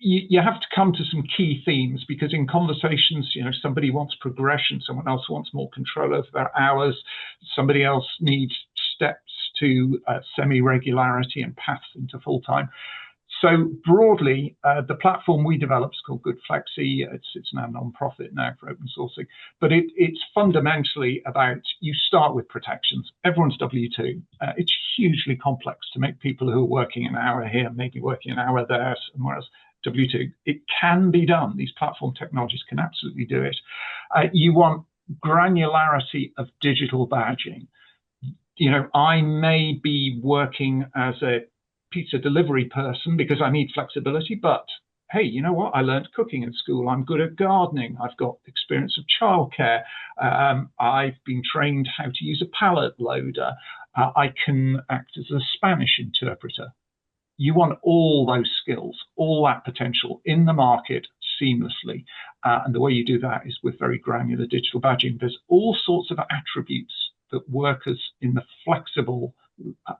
you have to come to some key themes because in conversations, somebody wants progression, someone else wants more control over their hours, somebody else needs steps to semi-regularity and paths into full-time. So broadly, the platform we developed is called Good Flexi. It's now non-profit now for open sourcing, but it's fundamentally about you start with protections. Everyone's W-2. It's hugely complex to make people who are working an hour here, maybe working an hour there, somewhere else, W-2. It can be done. These platform technologies can absolutely do it. You want granularity of digital badging. I may be working as a pizza delivery person because I need flexibility, but hey, you know what? I learned cooking in school. I'm good at gardening. I've got experience of childcare. I've been trained how to use a pallet loader. I can act as a Spanish interpreter. You want all those skills, all that potential in the market seamlessly. And the way you do that is with very granular digital badging. There's all sorts of attributes that workers in the flexible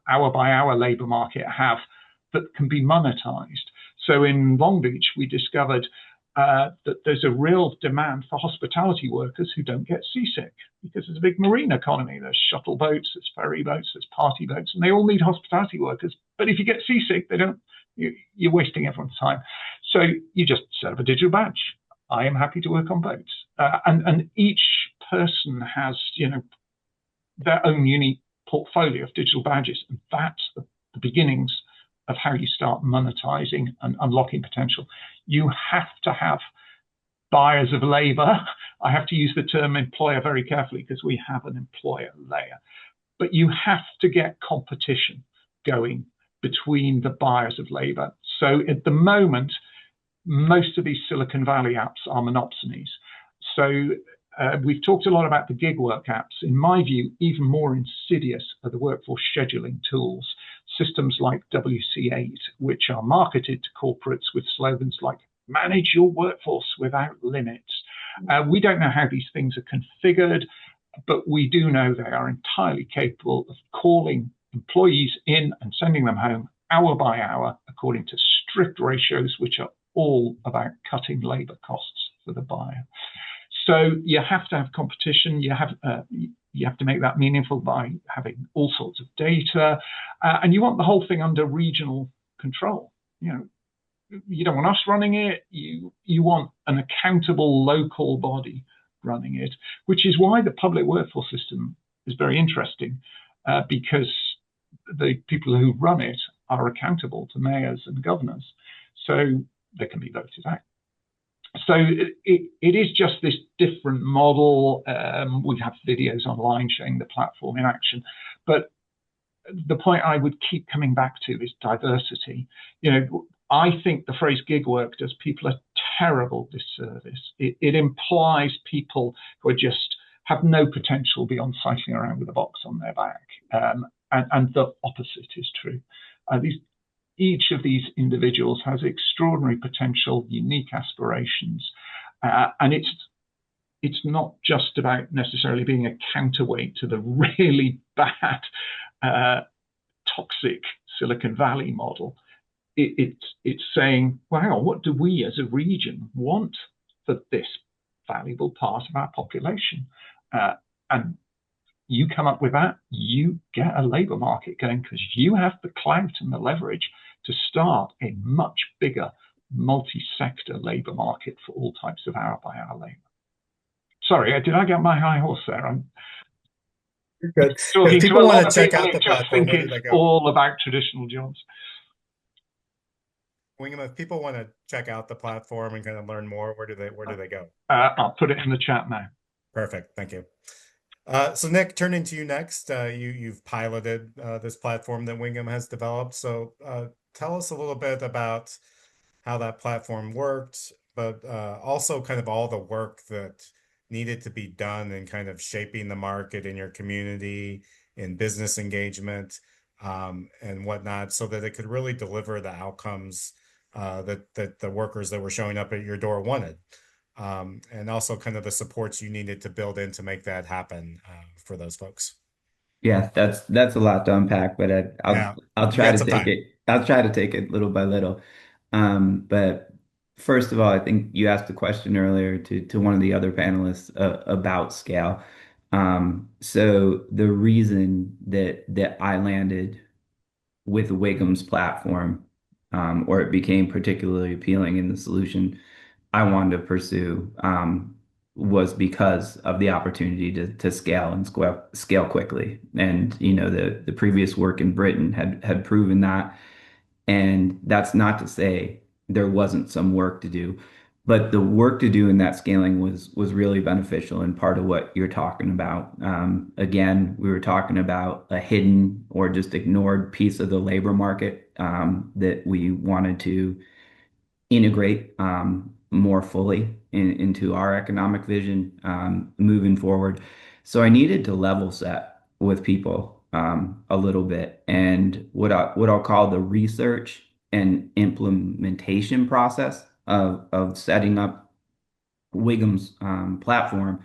hour-by-hour labor market have that can be monetized. So in Long Beach, we discovered that there's a real demand for hospitality workers who don't get seasick because there's a big marine economy. There's shuttle boats, there's ferry boats, there's party boats, and they all need hospitality workers. But if you get seasick, you're wasting everyone's time. So you just set up a digital badge. I am happy to work on boats. And each person has, their own unique portfolio of digital badges. And that's the beginnings of how you start monetizing and unlocking potential. You have to have buyers of labor. I have to use the term employer very carefully because we have an employer layer. But you have to get competition going between the buyers of labor. So at the moment, most of these Silicon Valley apps are monopsonies. So we've talked a lot about the gig work apps. In my view, even more insidious are the workforce scheduling tools, systems like WC8, which are marketed to corporates with slogans like manage your workforce without limits. We don't know how these things are configured, but we do know they are entirely capable of calling employees in and sending them home hour by hour according to strict ratios, which are all about cutting labor costs for the buyer. So you have to have competition. You have to make that meaningful by having all sorts of data, and you want the whole thing under regional control. You don't want us running it. You want an accountable local body running it, which is why the public workforce system is very interesting, because the people who run it are accountable to mayors and governors, so they can be voted out. So it is just this different model. We have videos online showing the platform in action, but the point I would keep coming back to is diversity. I think the phrase gig work does people a terrible disservice. It implies people who just have no potential beyond cycling around with a box on their back, and the opposite is true. Each of these individuals has extraordinary potential, unique aspirations, and it's not just about necessarily being a counterweight to the really bad, toxic Silicon Valley model. It's saying, wow, what do we as a region want for this valuable part of our population? And you come up with that, you get a labour market going, because you have the clout and the leverage to start a much bigger multi-sector labour market for all types of hour-by-hour labour. Sorry, did I get my high horse there? I'm good. talking If to a people lot want of to check people out who the just platform, think where do they it's go? all about traditional jobs. Wingham, if people want to check out the platform and kind of learn more, where do they go? I'll put it in the chat now. Perfect. Thank you. So Nick, turning to you next. You've piloted this platform that Wingham has developed. So tell us a little bit about how that platform worked, but also kind of all the work that needed to be done in kind of shaping the market in your community, in business engagement, and whatnot, so that it could really deliver the outcomes that the workers that were showing up at your door wanted. And also kind of the supports you needed to build in to make that happen for those folks. Yeah, that's a lot to unpack, but Yeah, I'll you try got to some take time. it. I'll try to take it little by little. But first of all, I think you asked a question earlier to one of the other panelists about scale. So the reason that I landed with Wigham's platform, or it became particularly appealing in the solution I wanted to pursue, was because of the opportunity to scale and scale quickly. And the previous work in Britain had proven that. And that's not to say there wasn't some work to do, but the work to do in that scaling was really beneficial and part of what you're talking about. Again, we were talking about a hidden or just ignored piece of the labor market that we wanted to integrate more fully into our economic vision moving forward. So I needed to level set with people a little bit, and what I'll call the research and implementation process of setting up Wigham's platform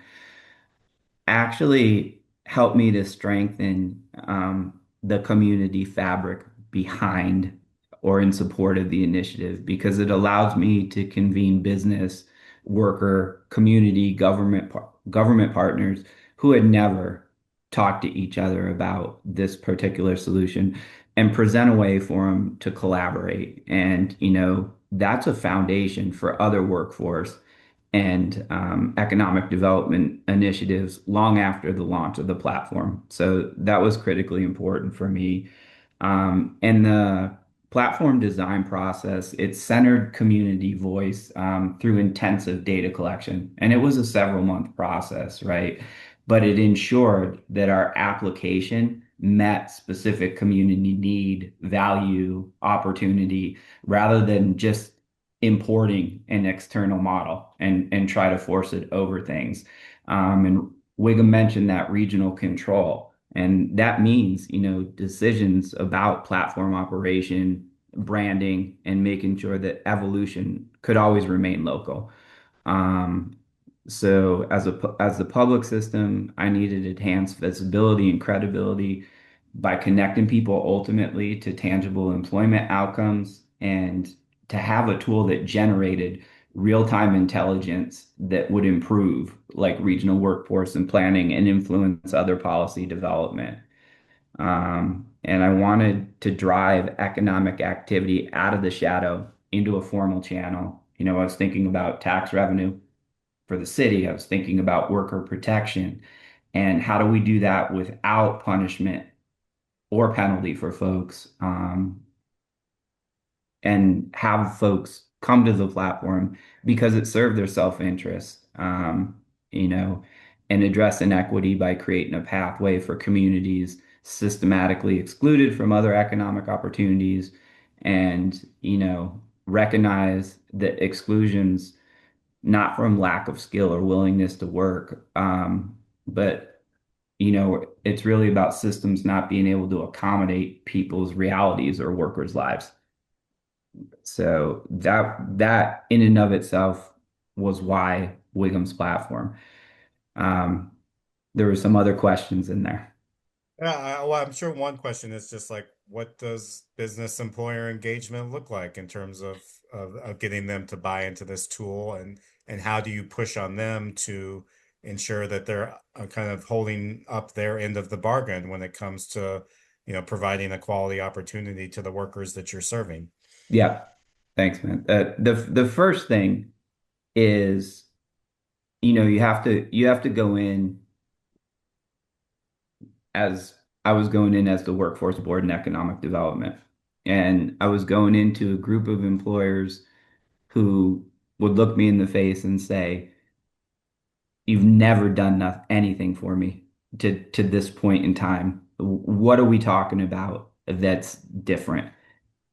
actually helped me to strengthen the community fabric behind or in support of the initiative, because it allows me to convene business, worker, community, government partners who had never talked to each other about this particular solution and present a way for them to collaborate. And, that's a foundation for other workforce and economic development initiatives long after the launch of the platform. So that was critically important for me. And the platform design process, it centered community voice through intensive data collection. And it was a several month process, right? But it ensured that our application met specific community need, value, opportunity, rather than just importing an external model and try to force it over things. And Wiggum mentioned that regional control. And that means, decisions about platform operation, branding, and making sure that evolution could always remain local. So as the public system, I needed enhanced visibility and credibility by connecting people ultimately to tangible employment outcomes, and to have a tool that generated real-time intelligence that would improve like regional workforce and planning and influence other policy development. And I wanted to drive economic activity out of the shadow into a formal channel. I was thinking about tax revenue for the city. I was thinking about worker protection and how do we do that without punishment or penalty for folks, and have folks come to the platform because it served their self-interest, you know, and address inequity by creating a pathway for communities systematically excluded from other economic opportunities and, recognize that exclusions not from lack of skill or willingness to work, but it's really about systems not being able to accommodate people's realities or workers' lives. So that in and of itself was why Wiggum's platform. Um, there were some other questions in there. Yeah, well, I'm sure one question is just like, what does business employer engagement look like in terms of getting them to buy into this tool, and how do you push on them to ensure that they're kind of holding up their end of the bargain when it comes to, providing a quality opportunity to the workers that you're serving? Yeah, thanks, man. The first thing is, you have to go in as I was going in as the workforce board and economic development. And I was going into a group of employers who would look me in the face and say, "You've never done anything for me to this point in time. What are we talking about that's different?"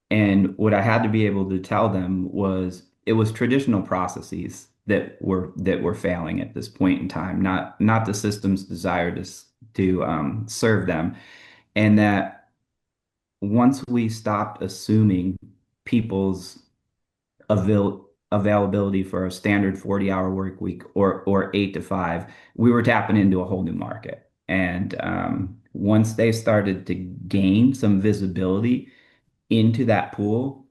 And what I had to be able to tell them was it was traditional processes that were failing at this point in time, not the system's desire to serve them, and that once we stopped assuming people's availability for a standard 40-hour work week or 8 to 5, we were tapping into a whole new market. And once they started to gain some visibility into that pool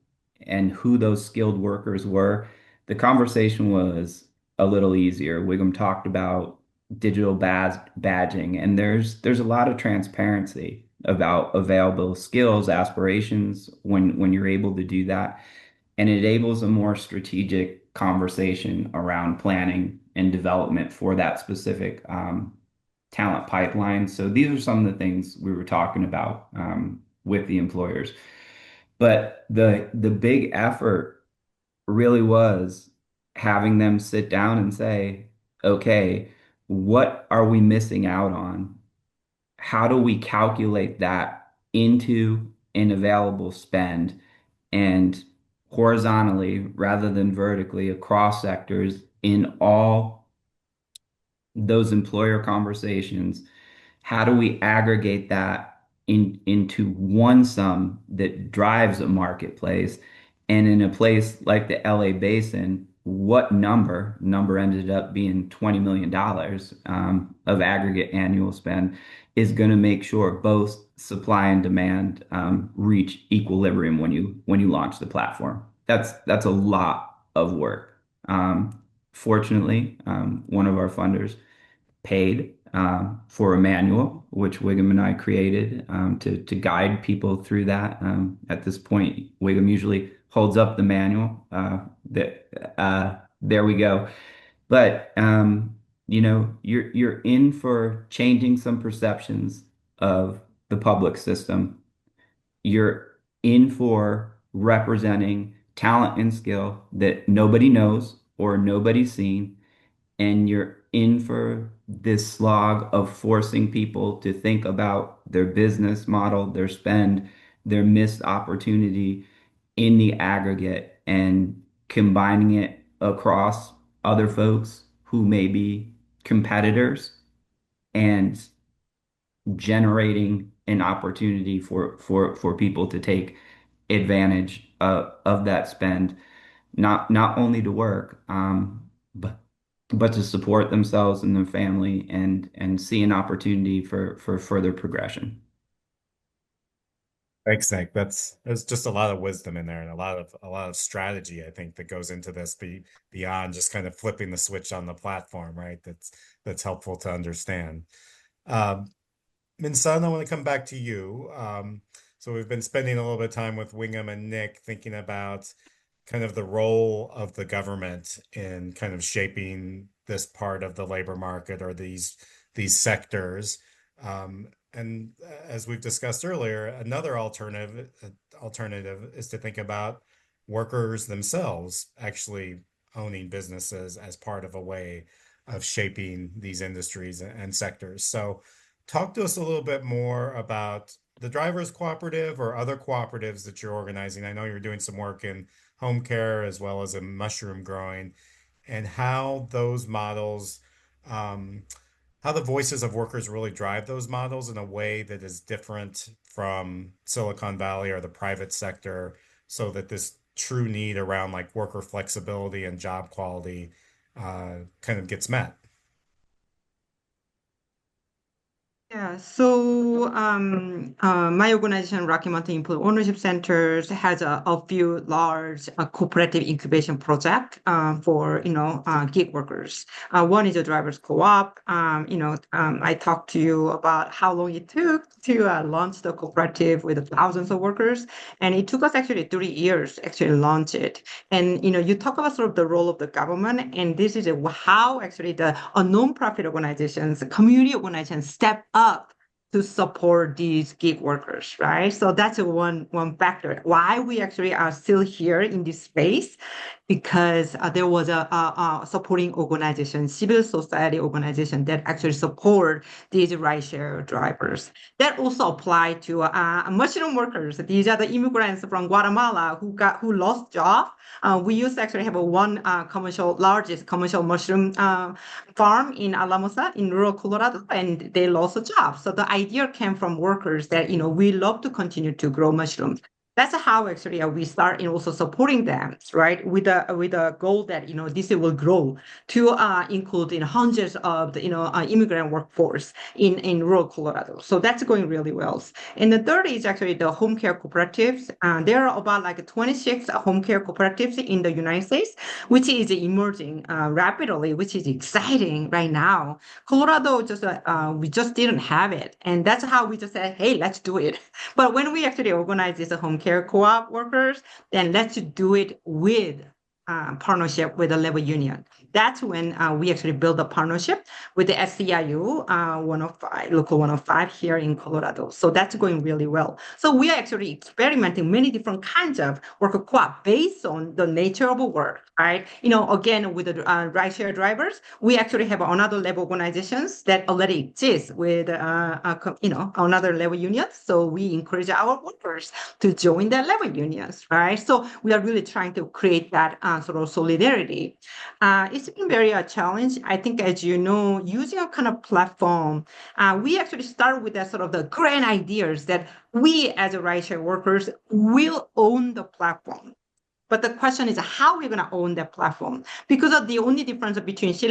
and who those skilled workers were, the conversation was a little easier. Wiggum talked about digital badging, and there's a lot of transparency about available skills, aspirations when you're able to do that, and it enables a more strategic conversation around planning and development for that specific talent pipeline. So these are some of the things we were talking about with the employers. But the big effort really was having them sit down and say, okay, what are we missing out on? How do we calculate that into an available spend and horizontally rather than vertically across sectors in all those employer conversations? How do we aggregate that into one sum that drives a marketplace? And in a place like the LA Basin, what number ended up being $20 million of aggregate annual spend is going to make sure both supply and demand reach equilibrium when you launch the platform. That's a lot of work. Fortunately, one of our funders paid for a manual, which Wiggum and I created to guide people through that. At this point, Wiggum usually holds up the manual. There we go. But you're in for changing some perceptions of the public system. You're in for representing talent and skill that nobody knows or nobody's seen, and you're in for this slog of forcing people to think about their business model, their spend, their missed opportunity in the aggregate and combining it across other folks who may be competitors and generating an opportunity for people to take advantage of that spend, not only to work, but to support themselves and their family and see an opportunity for further progression. Thanks, Nick. There's just a lot of wisdom in there and a lot of strategy, I think, that goes into this beyond just kind of flipping the switch on the platform, right? That's helpful to understand. Um, Minsun, I want to come back to you. So we've been spending a little bit of time with Wingham and Nick thinking about kind of the role of the government in kind of shaping this part of the labor market or these sectors. And as we've discussed earlier, another alternative is to think about workers themselves actually owning businesses as part of a way of shaping these industries and sectors. So talk to us a little bit more about the drivers cooperative or other cooperatives that you're organizing. I know you're doing some work in home care as well as in mushroom growing, and how those models, um, how the voices of workers really drive those models in a way that is different from Silicon Valley or the private sector, so that this true need around like worker flexibility and job quality kind of gets met. Yeah, so my organization, Rocky Mountain Employee Ownership Centers, has a few large cooperative incubation project for gig workers. One is a drivers co-op. I talked to you about how long it took to launch the cooperative with thousands of workers, and it took us actually 3 years to actually launch it. And you talk about sort of the role of the government, and this is how actually a non-profit organizations, community organizations step up to support these gig workers, right? So that's one factor why we actually are still here in this space, because there was a supporting organization, civil society organization that actually support these rideshare drivers. That also apply to mushroom workers. These are the immigrants from Guatemala who lost job. We used to actually have largest commercial mushroom farm in Alamosa in rural Colorado, and they lost a job. So the idea came from workers that we love to continue to grow mushrooms. That's how actually we start in also supporting them, right? With a goal that this will grow to include hundreds of the immigrant workforce in rural Colorado. So that's going really well. And the third is actually the home care cooperatives. There are about like 26 home care cooperatives in the United States, which is emerging rapidly, which is exciting right now. Colorado we just didn't have it, and that's how we just said, hey, let's do it. But when we actually organize this home care co-op workers, then let's do it with partnership with the labor union. That's when we actually build a partnership with the SCIU 105, local 105 here in Colorado. So that's going really well. So we are actually experimenting many different kinds of worker co-op based on the nature of work, right? Again, with the rideshare drivers, we actually have another labor organizations that already exist with, another labor union. So we encourage our workers to join their labor unions, right? So we are really trying to create that sort of solidarity. It's been very a challenge. I think, as you know, using a kind of platform, we actually start with that sort of the grand ideas that we as a rideshare workers will own the platform. But the question is how we're going to own that platform, because of the only difference between the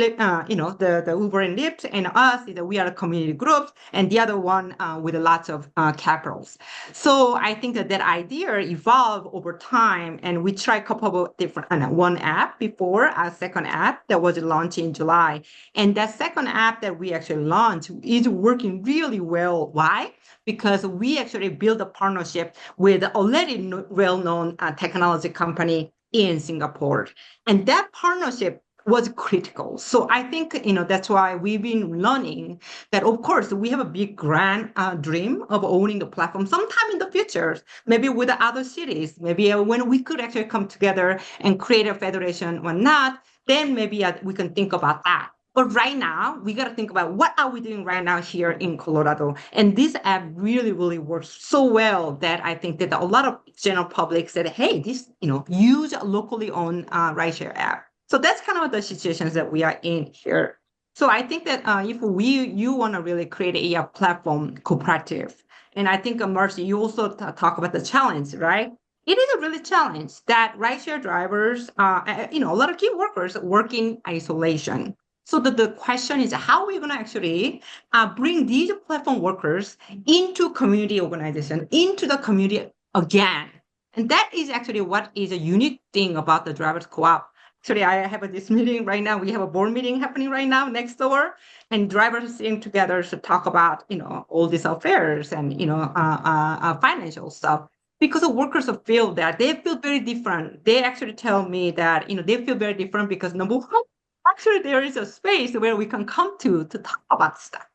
Uber and Lyft and us is that we are a community groups, and the other one with lots of capitals. So I think that idea evolved over time, and we tried a couple of different one app before a second app that was launched in July, and that second app that we actually launched is working really well. Why? Because we actually built a partnership with already well-known technology company in Singapore. And that partnership was critical. So I think, that's why we've been learning that, of course, we have a big grand dream of owning the platform sometime in the future, maybe with other cities, maybe when we could actually come together and create a federation or not, then maybe we can think about that. But right now, we got to think about what are we doing right now here in Colorado. And this app really, really works so well that I think that a lot of general public said, hey, this, use a locally owned rideshare app. So that's kind of the situations that we are in here. So I think that if you want to really create a platform cooperative, and I think, Marcy, you also talk about the challenge, right? It is a really challenge that rideshare drivers, a lot of key workers work in isolation. So the question is, how are we going to actually bring these platform workers into community organization, into the community again? And that is actually what is a unique thing about the drivers co-op. Actually, I have this meeting right now. We have a board meeting happening right now next door, and drivers are sitting together to talk about, all these affairs and, financial stuff. Because the workers feel that they feel very different. They actually tell me that, they feel very different because number one, actually there is a space where we can come to talk about stuff.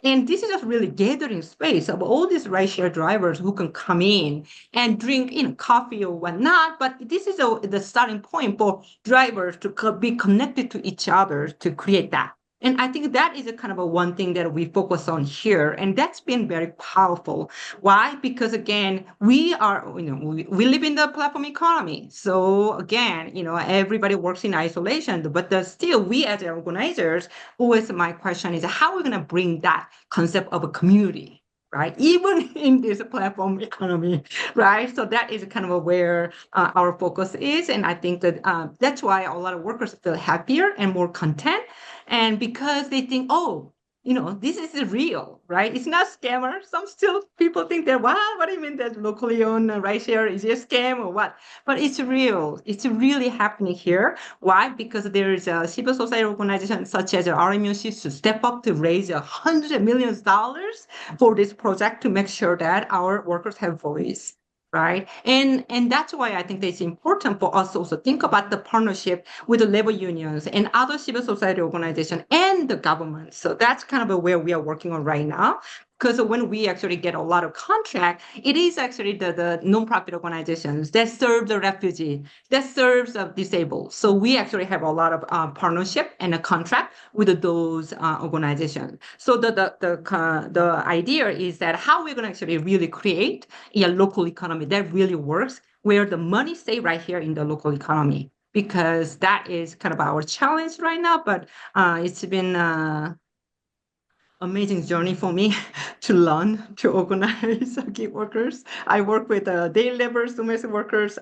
And this is just really gathering space of all these rideshare drivers who can come in and drink, coffee or whatnot. But this is the starting point for drivers to be connected to each other to create that. And I think that is a kind of a one thing that we focus on here. And that's been very powerful. Why? Because again, we are, we live in the platform economy. So again, everybody works in isolation, but still we as organizers, always my question is, how are we going to bring that concept of a community, right? Even in this platform economy, right? So that is kind of where our focus is. And I think that that's why a lot of workers feel happier and more content. And because they think, oh, this is real, right? It's not scammer. Some still people think that, wow, what do you mean that locally owned rideshare is a scam or what? But it's real. It's really happening here. Why? Because there is a civil society organization such as RMUC to step up to raise $100 million for this project to make sure that our workers have voice. Right. And that's why I think that it's important for us to also think about the partnership with the labor unions and other civil society organizations and the government. So that's kind of where we are working on right now. Because when we actually get a lot of contract, it is actually the nonprofit organizations that serve the refugee, that serves the disabled. So we actually have a lot of partnership and a contract with those organizations. So the idea is that how we're going to actually really create a local economy that really works, where the money stay right here in the local economy, because that is kind of our challenge right now. But it's been amazing journey for me to learn to organize gig workers. I work with daily laborers, domestic workers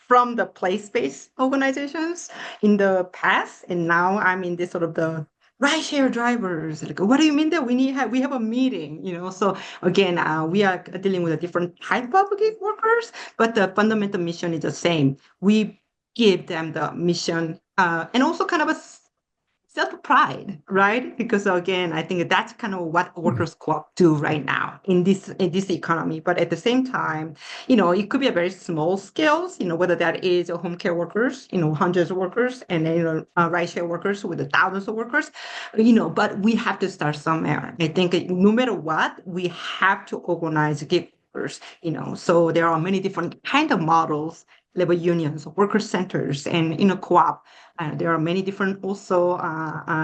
from the place-based organizations in the past, and now I'm in this sort of the rideshare drivers. Like, what do you mean that we have a meeting? So again, we are dealing with a different type of gig workers, but the fundamental mission is the same. We give them the mission and also kind of a self-pride, right? Because again, I think that's kind of what workers co-op do right now in this economy. But at the same time, it could be a very small scales, whether that is home care workers, hundreds of workers, and then rideshare workers with thousands of workers, but we have to start somewhere. I think no matter what, we have to organize gig workers, so there are many different kind of models, labor unions, worker centers, and co-op. There are many different also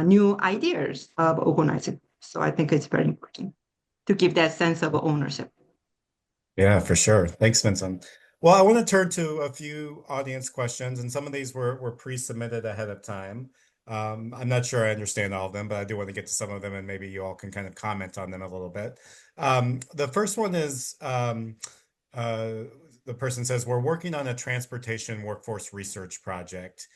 new ideas of organizing. So I think it's very important to give that sense of ownership. Yeah, for sure. Thanks, Vincent. Well, I want to turn to a few audience questions, and some of these were pre-submitted ahead of time. I'm not sure I understand all of them, but I do want to get to some of them, and maybe you all can kind of comment on them a little bit. The first one is the person says, we're working on a transportation workforce research project.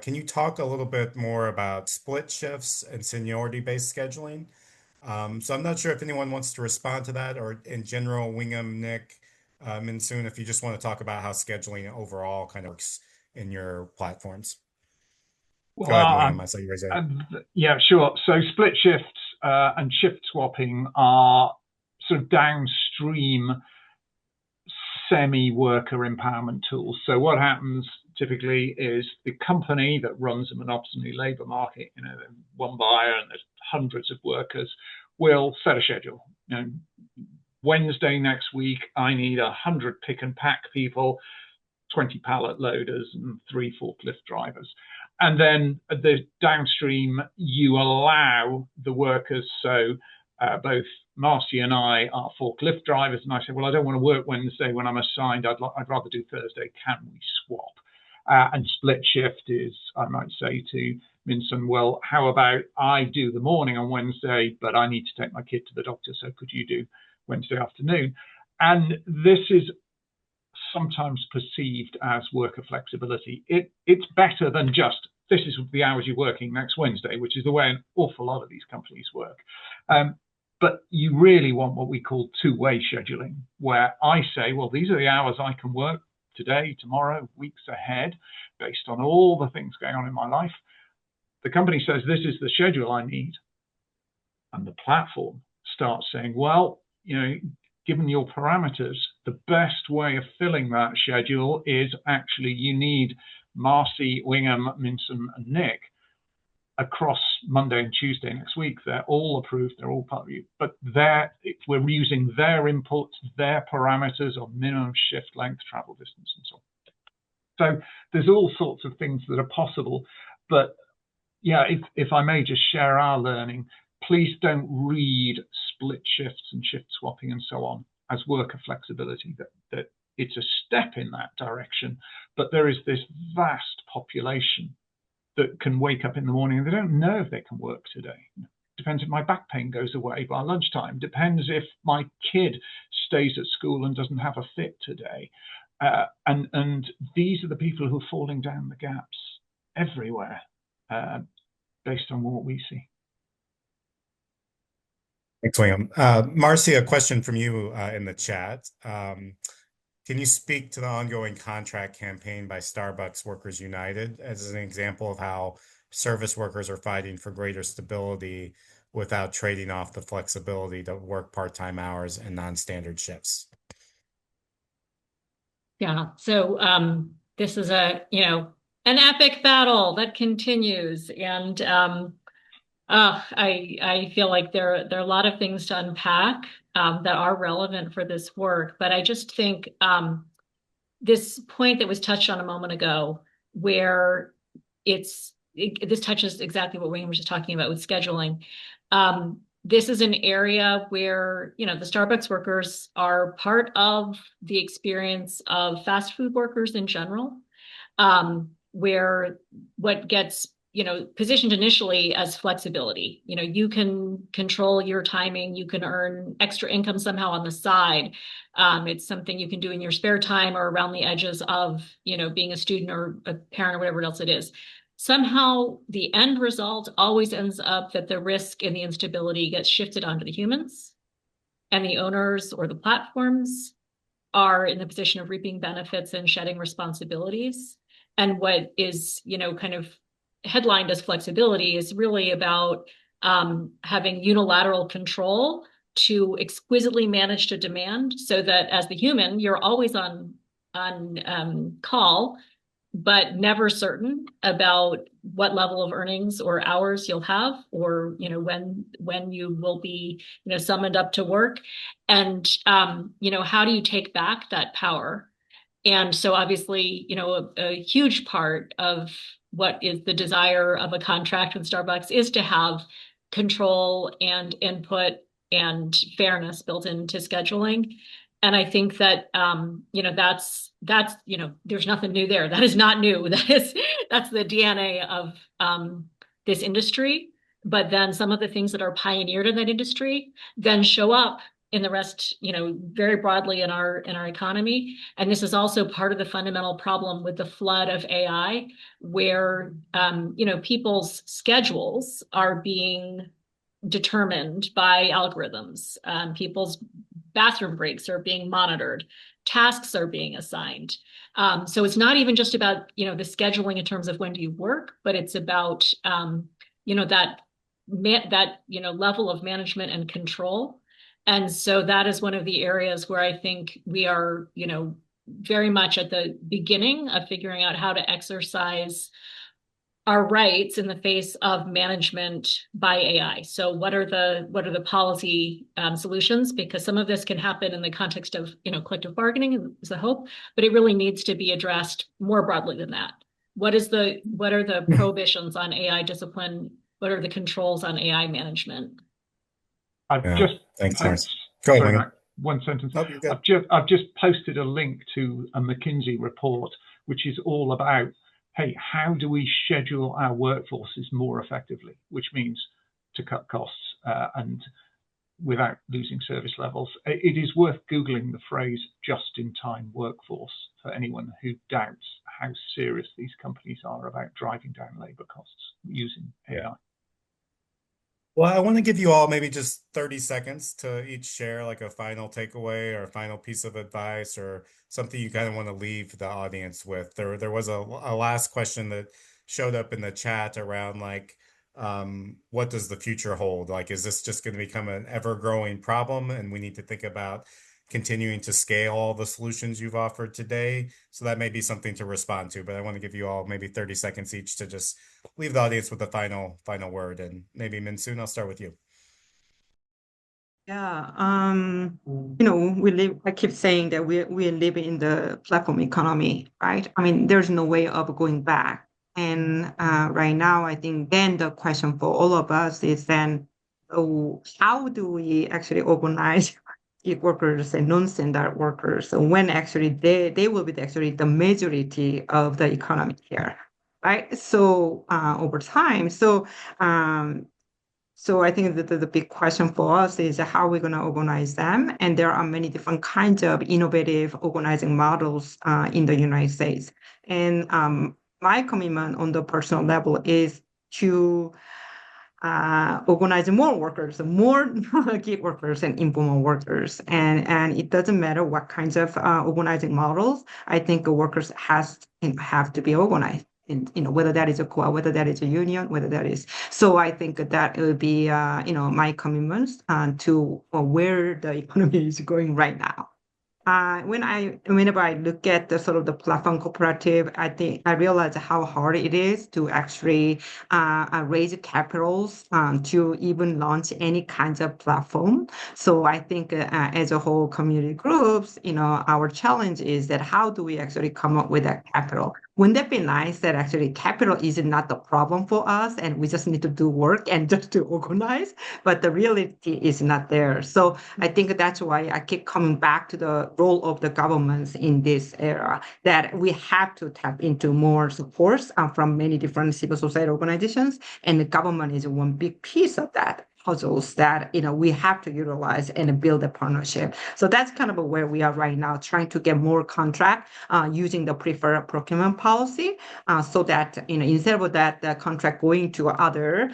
Can you talk a little bit more about split shifts and seniority-based scheduling? So I'm not sure if anyone wants to respond to that, or in general, Wingham, Nick, Minsoon, if you just want to talk about how scheduling overall kind of works in your platforms. Well, Go ahead, Wingham. I saw you raise your hand. Yeah, sure. So split shifts and shift swapping are sort of downstream semi-worker empowerment tools. So what happens typically is the company that runs a monopoly labor market, one buyer and there's hundreds of workers, will set a schedule. Wednesday next week, I need 100 pick and pack people, 20 pallet loaders, and 3 forklift drivers. And then the downstream, you allow the workers, so both Marcy and I are forklift drivers, and I say, well, I don't want to work Wednesday when I'm assigned. I'd rather do Thursday. Can we swap? And split shift is, I might say to Minson, well, how about I do the morning on Wednesday, but I need to take my kid to the doctor, so could you do Wednesday afternoon? And this is sometimes perceived as worker flexibility. It's better than just this is the hours you're working next Wednesday, which is the way an awful lot of these companies work. But you really want what we call two-way scheduling, where I say, well, these are the hours I can work today, tomorrow, weeks ahead, based on all the things going on in my life. The company says, this is the schedule I need. And the platform starts saying, well, you know, given your parameters, the best way of filling that schedule is actually you need Marcy, Wingham, Minson, and Nick across Monday and Tuesday next week. They're all approved, they're all part of you, but we're using their inputs, their parameters of minimum shift length, travel distance, and so on. So there's all sorts of things that are possible, but yeah, if I may just share our learning, please don't read split shifts and shift swapping and so on as worker flexibility, that it's a step in that direction, but there is this vast population that can wake up in the morning and they don't know if they can work today. Depends if my back pain goes away by lunchtime. Depends if my kid stays at school and doesn't have a fit today. And these are the people who are falling down the gaps everywhere, based on what we see. Thanks, William. Marcy, a question from you in the chat. Can you speak to the ongoing contract campaign by Starbucks Workers United as an example of how service workers are fighting for greater stability without trading off the flexibility to work part-time hours and non-standard shifts? Yeah, so this is an epic battle that continues, and I feel like there are a lot of things to unpack that are relevant for this work, but I just think this point that was touched on a moment ago, where this touches exactly what Wayne was just talking about with scheduling. This is an area where, the Starbucks workers are part of the experience of fast food workers in general, where what gets positioned initially as flexibility. You can control your timing, you can earn extra income somehow on the side. It's something you can do in your spare time or around the edges of, being a student or a parent or whatever else it is. Somehow the end result always ends up that the risk and the instability gets shifted onto the humans, and the owners or the platforms are in the position of reaping benefits and shedding responsibilities. And what is, kind of headlined as flexibility is really about having unilateral control to exquisitely manage to demand, so that as the human, you're always on call, but never certain about what level of earnings or hours you'll have, or when you will be summoned up to work, and how do you take back that power? And so obviously, a huge part of what is the desire of a contract with Starbucks is to have control and input and fairness built into scheduling. And I think that, that's there's nothing new there. That is not new. That's the DNA of this industry. But then some of the things that are pioneered in that industry then show up in the rest, very broadly in our economy. And this is also part of the fundamental problem with the flood of AI, where, people's schedules are being determined by algorithms. People's bathroom breaks are being monitored. Tasks are being assigned. So it's not even just about, the scheduling in terms of when do you work, but it's about, that level of management and control. And so that is one of the areas where I think we are, very much at the beginning of figuring out how to exercise our rights in the face of management by AI. So what are the policy solutions? Because some of this can happen in the context of, collective bargaining is the hope, but it really needs to be addressed more broadly than that. What are the prohibitions on AI discipline? What are the controls on AI management? Thanks, Marcy. Go ahead, Matt, one sentence. Oh, I've just posted a link to a McKinsey report, which is all about, hey, how do we schedule our workforces more effectively, which means to cut costs and without losing service levels. It is worth Googling the phrase just-in-time workforce for anyone who doubts how serious these companies are about driving down labor costs using AI. Well, I want to give you all maybe just 30 seconds to each share like a final takeaway or a final piece of advice or something you kind of want to leave the audience with. There was a last question that showed up in the chat around like, what does the future hold? Like, is this just going to become an ever-growing problem and we need to think about continuing to scale all the solutions you've offered today? So that may be something to respond to, but I want to give you all maybe 30 seconds each to just leave the audience with a final word. And maybe Minsoon, I'll start with you. Yeah, I keep saying that we live in the platform economy, right? I mean, there's no way of going back. And right now, I think then the question for all of us is then, oh, how do we actually organize gig workers and non-standard workers when actually they will be actually the majority of the economy here, right? So over time, so I think that the big question for us is how we're going to organize them. And there are many different kinds of innovative organizing models in the United States. And my commitment on the personal level is to organize more workers, more gig workers and informal workers. And it doesn't matter what kinds of organizing models. I think the workers have to be organized. And, whether that is a co-op, whether that is a union, whether that is. So I think that will be, my commitments to where the economy is going right now. Whenever I look at the sort of the platform cooperative, I think I realize how hard it is to actually raise capitals to even launch any kinds of platform. So I think as a whole community groups, our challenge is that how do we actually come up with that capital? Wouldn't that be nice that actually capital is not the problem for us and we just need to do work and just to organize, but the reality is not there. So I think that's why I keep coming back to the role of the governments in this era, that we have to tap into more supports from many different civil society organizations, and the government is one big piece of that puzzles that we have to utilize and build a partnership. So that's kind of where we are right now, trying to get more contract using the preferred procurement policy, so that instead of that the contract going to other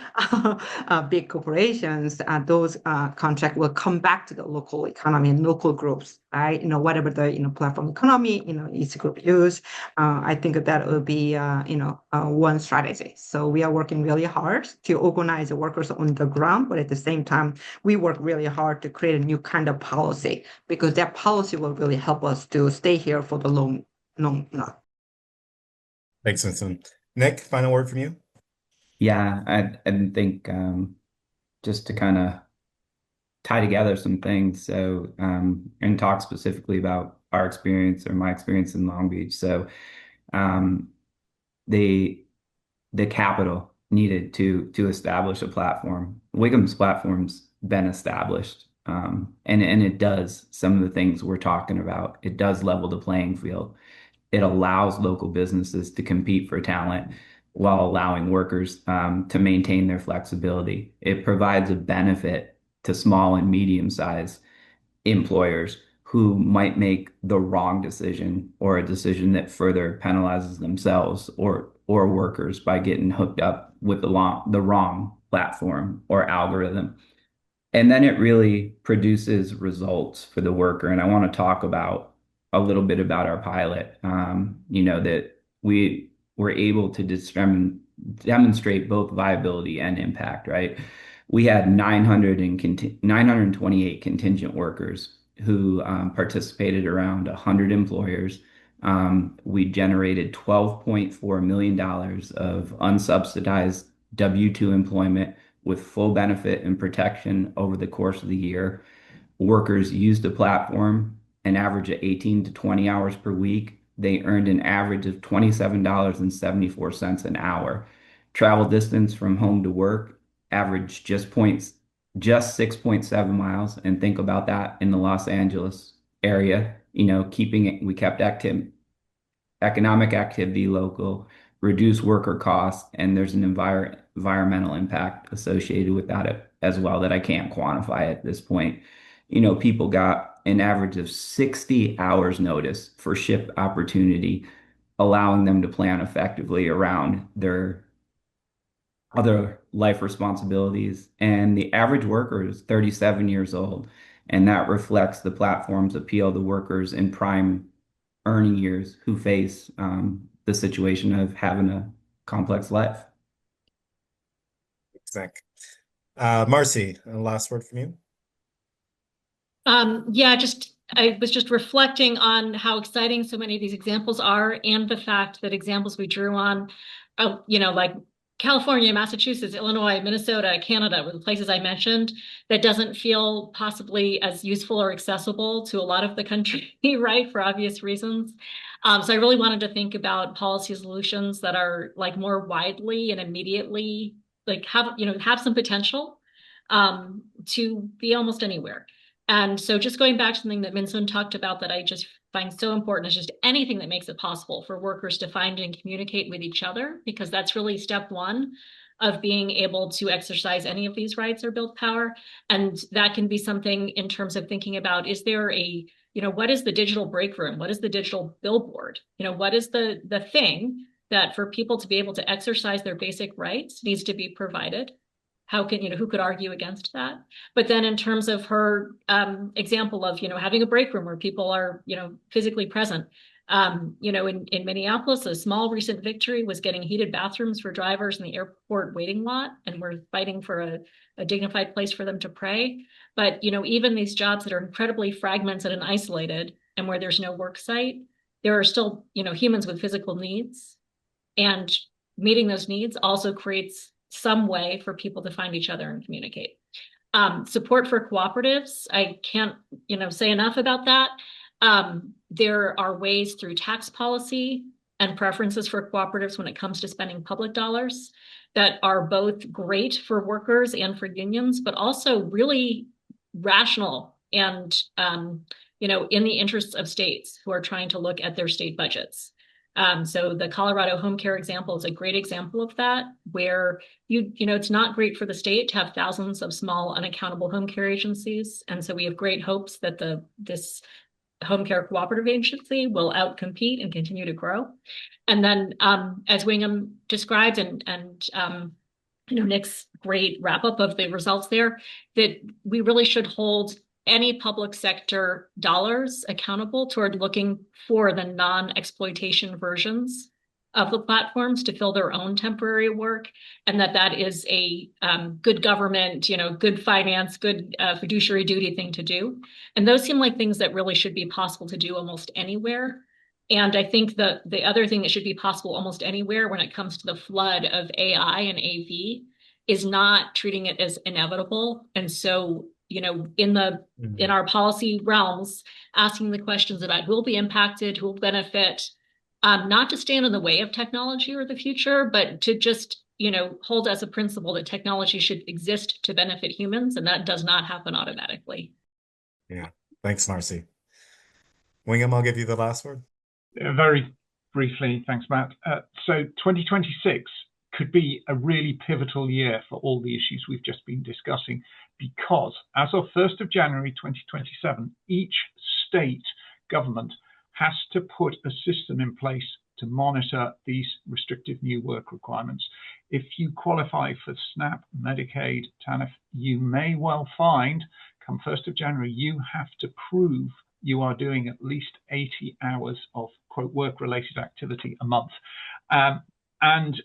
big corporations, those contract will come back to the local economy and local groups, right? Whatever the platform economy each group use. I think that will be one strategy. So we are working really hard to organize the workers on the ground, but at the same time, we work really hard to create a new kind of policy, because that policy will really help us to stay here for the long run. Thanks, Minsoon. Nick, final word from you? Yeah, I think just to kind of tie together some things, so and talk specifically about our experience or my experience in Long Beach. So the capital needed to establish a platform. Wigham's platform's been established, and it does some of the things we're talking about. It does level the playing field. It allows local businesses to compete for talent while allowing workers to maintain their flexibility. It provides a benefit to small and medium-sized employers who might make the wrong decision or a decision that further penalizes themselves or workers by getting hooked up with the wrong platform or algorithm. And then it really produces results for the worker. And I want to talk about a little bit about our pilot, that we were able to demonstrate both viability and impact, right? We had 928 contingent workers who participated around 100 employers. We generated $12.4 million of unsubsidized W-2 employment with full benefit and protection over the course of the year. Workers used the platform an average of 18 to 20 hours per week. They earned an average of $27.74 an hour. Travel distance from home to work averaged just 6.7 miles. And think about that in the Los Angeles area, we kept economic activity local, reduce worker costs, and there's an environmental impact associated with that as well that I can't quantify at this point. People got an average of 60 hours notice for shift opportunity allowing them to plan effectively around their other life responsibilities. And the average worker is 37 years old, and that reflects the platform's appeal to workers in prime earning years who face the situation of having a complex life. Thanks. Marcy, a last word from you. Yeah, I was just reflecting on how exciting so many of these examples are, and the fact that examples we drew on, like California, Massachusetts, Illinois, Minnesota, Canada were the places I mentioned, that doesn't feel possibly as useful or accessible to a lot of the country, right, for obvious reasons. So I really wanted to think about policy solutions that are like more widely and immediately, like have some potential to be almost anywhere. And so just going back to something that Minsun talked about that I just find so important is just anything that makes it possible for workers to find and communicate with each other, because that's really step one of being able to exercise any of these rights or build power. And that can be something in terms of thinking about, is there what is the digital break room? What is the digital billboard? What is the thing that for people to be able to exercise their basic rights needs to be provided? Who could argue against that? But then in terms of her example of, having a break room where people are, physically present, in Minneapolis, a small recent victory was getting heated bathrooms for drivers in the airport waiting lot, and we're fighting for a dignified place for them to pray. But, even these jobs that are incredibly fragmented and isolated and where there's no work site, there are still, humans with physical needs, and meeting those needs also creates some way for people to find each other and communicate. Support for cooperatives, I can't, say enough about that. There are ways through tax policy and preferences for cooperatives when it comes to spending public dollars that are both great for workers and for unions, but also really rational and, in the interests of states who are trying to look at their state budgets. So the Colorado home care example is a great example of that, where it's not great for the state to have thousands of small unaccountable home care agencies. And so we have great hopes that this home care cooperative agency will outcompete and continue to grow. And then as Wingham described and Nick's great wrap up of the results there, that we really should hold any public sector dollars accountable toward looking for the non-exploitation versions of the platforms to fill their own temporary work, and that is a good government, good finance, good fiduciary duty thing to do. And those seem like things that really should be possible to do almost anywhere. And I think the other thing that should be possible almost anywhere when it comes to the flood of AI and AV is not treating it as inevitable. And so in our policy realms, asking the questions about who will be impacted, who will benefit, not to stand in the way of technology or the future, but to just, hold as a principle that technology should exist to benefit humans, and that does not happen automatically. Yeah. Thanks, Marcy. Wingham, I'll give you the last word. Very briefly, thanks, Matt. So 2026 could be a really pivotal year for all the issues we've just been discussing, because as of 1st of January 2027, each state government has to put a system in place to monitor these restrictive new work requirements. If you qualify for SNAP, Medicaid, TANF, you may well find, come 1st of January, you have to prove you are doing at least 80 hours of, quote, work-related activity a month. And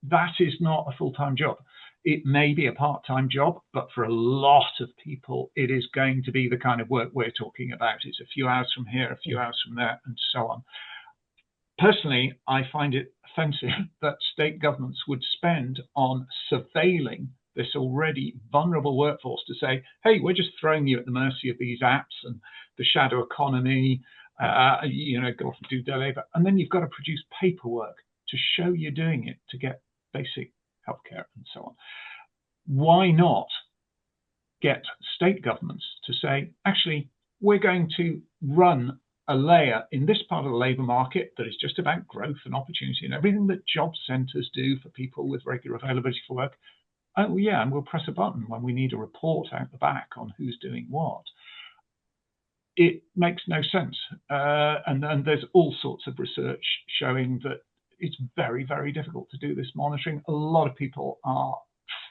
that is not a full-time job. It may be a part-time job, but for a lot of people, it is going to be the kind of work we're talking about. It's a few hours from here, a few hours from there, and so on. Personally, I find it offensive that state governments would spend on surveilling this already vulnerable workforce to say, hey, we're just throwing you at the mercy of these apps and the shadow economy, go off and do their labor. And then you've got to produce paperwork to show you're doing it to get basic healthcare and so on. Why not get state governments to say, actually, we're going to run a layer in this part of the labor market that is just about growth and opportunity and everything that job centers do for people with regular availability for work. Oh, yeah, and we'll press a button when we need a report out the back on who's doing what. it makes no sense. And there's all sorts of research showing that it's very, very difficult to do this monitoring. A lot of people are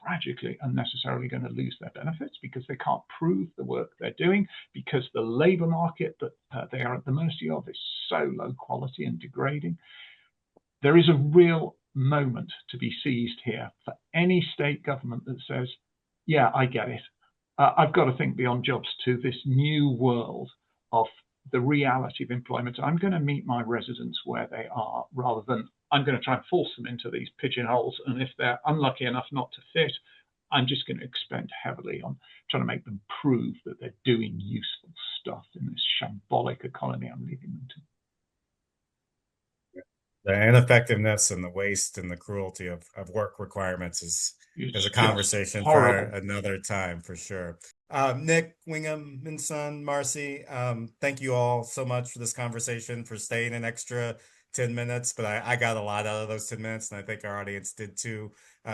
tragically unnecessarily going to lose their benefits because they can't prove the work they're doing, because the labor market that they are at the mercy of is so low quality and degrading. There is a real moment to be seized here for any state government that says, yeah, I get it. I've got to think beyond jobs to this new world of the reality of employment. I'm going to meet my residents where they are, rather than I'm going to try and force them into these pigeonholes. And if they're unlucky enough not to fit, I'm just going to expend heavily on trying to make them prove that they're doing useful stuff in this shambolic economy I'm leaving them to. The ineffectiveness and the waste and the cruelty of work requirements is a conversation for another time, for sure. Nick, Wingham, Minsun, Marcy, thank you all so much for this conversation, for staying an extra 10 minutes, but I got a lot out of those 10 minutes, and I think our audience did too.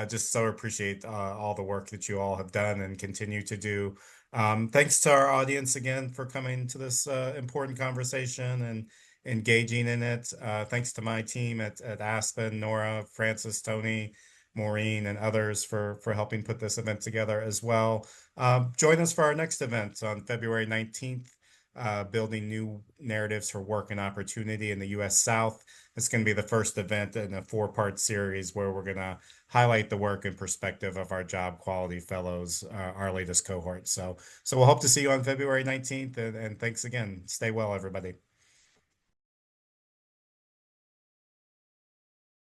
Just so appreciate all the work that you all have done and continue to do. Thanks to our audience again for coming to this important conversation and engaging in it. Thanks to my team at Aspen, Nora, Francis, Tony, Maureen, and others for helping put this event together as well. Join us for our next event on February 19th, Building New Narratives for Work and Opportunity in the U.S. South. It's going to be the first event in a 4-part series where we're going to highlight the work and perspective of our job quality fellows, our latest cohort. So we'll hope to see you on February 19th, and thanks again. Stay well, everybody.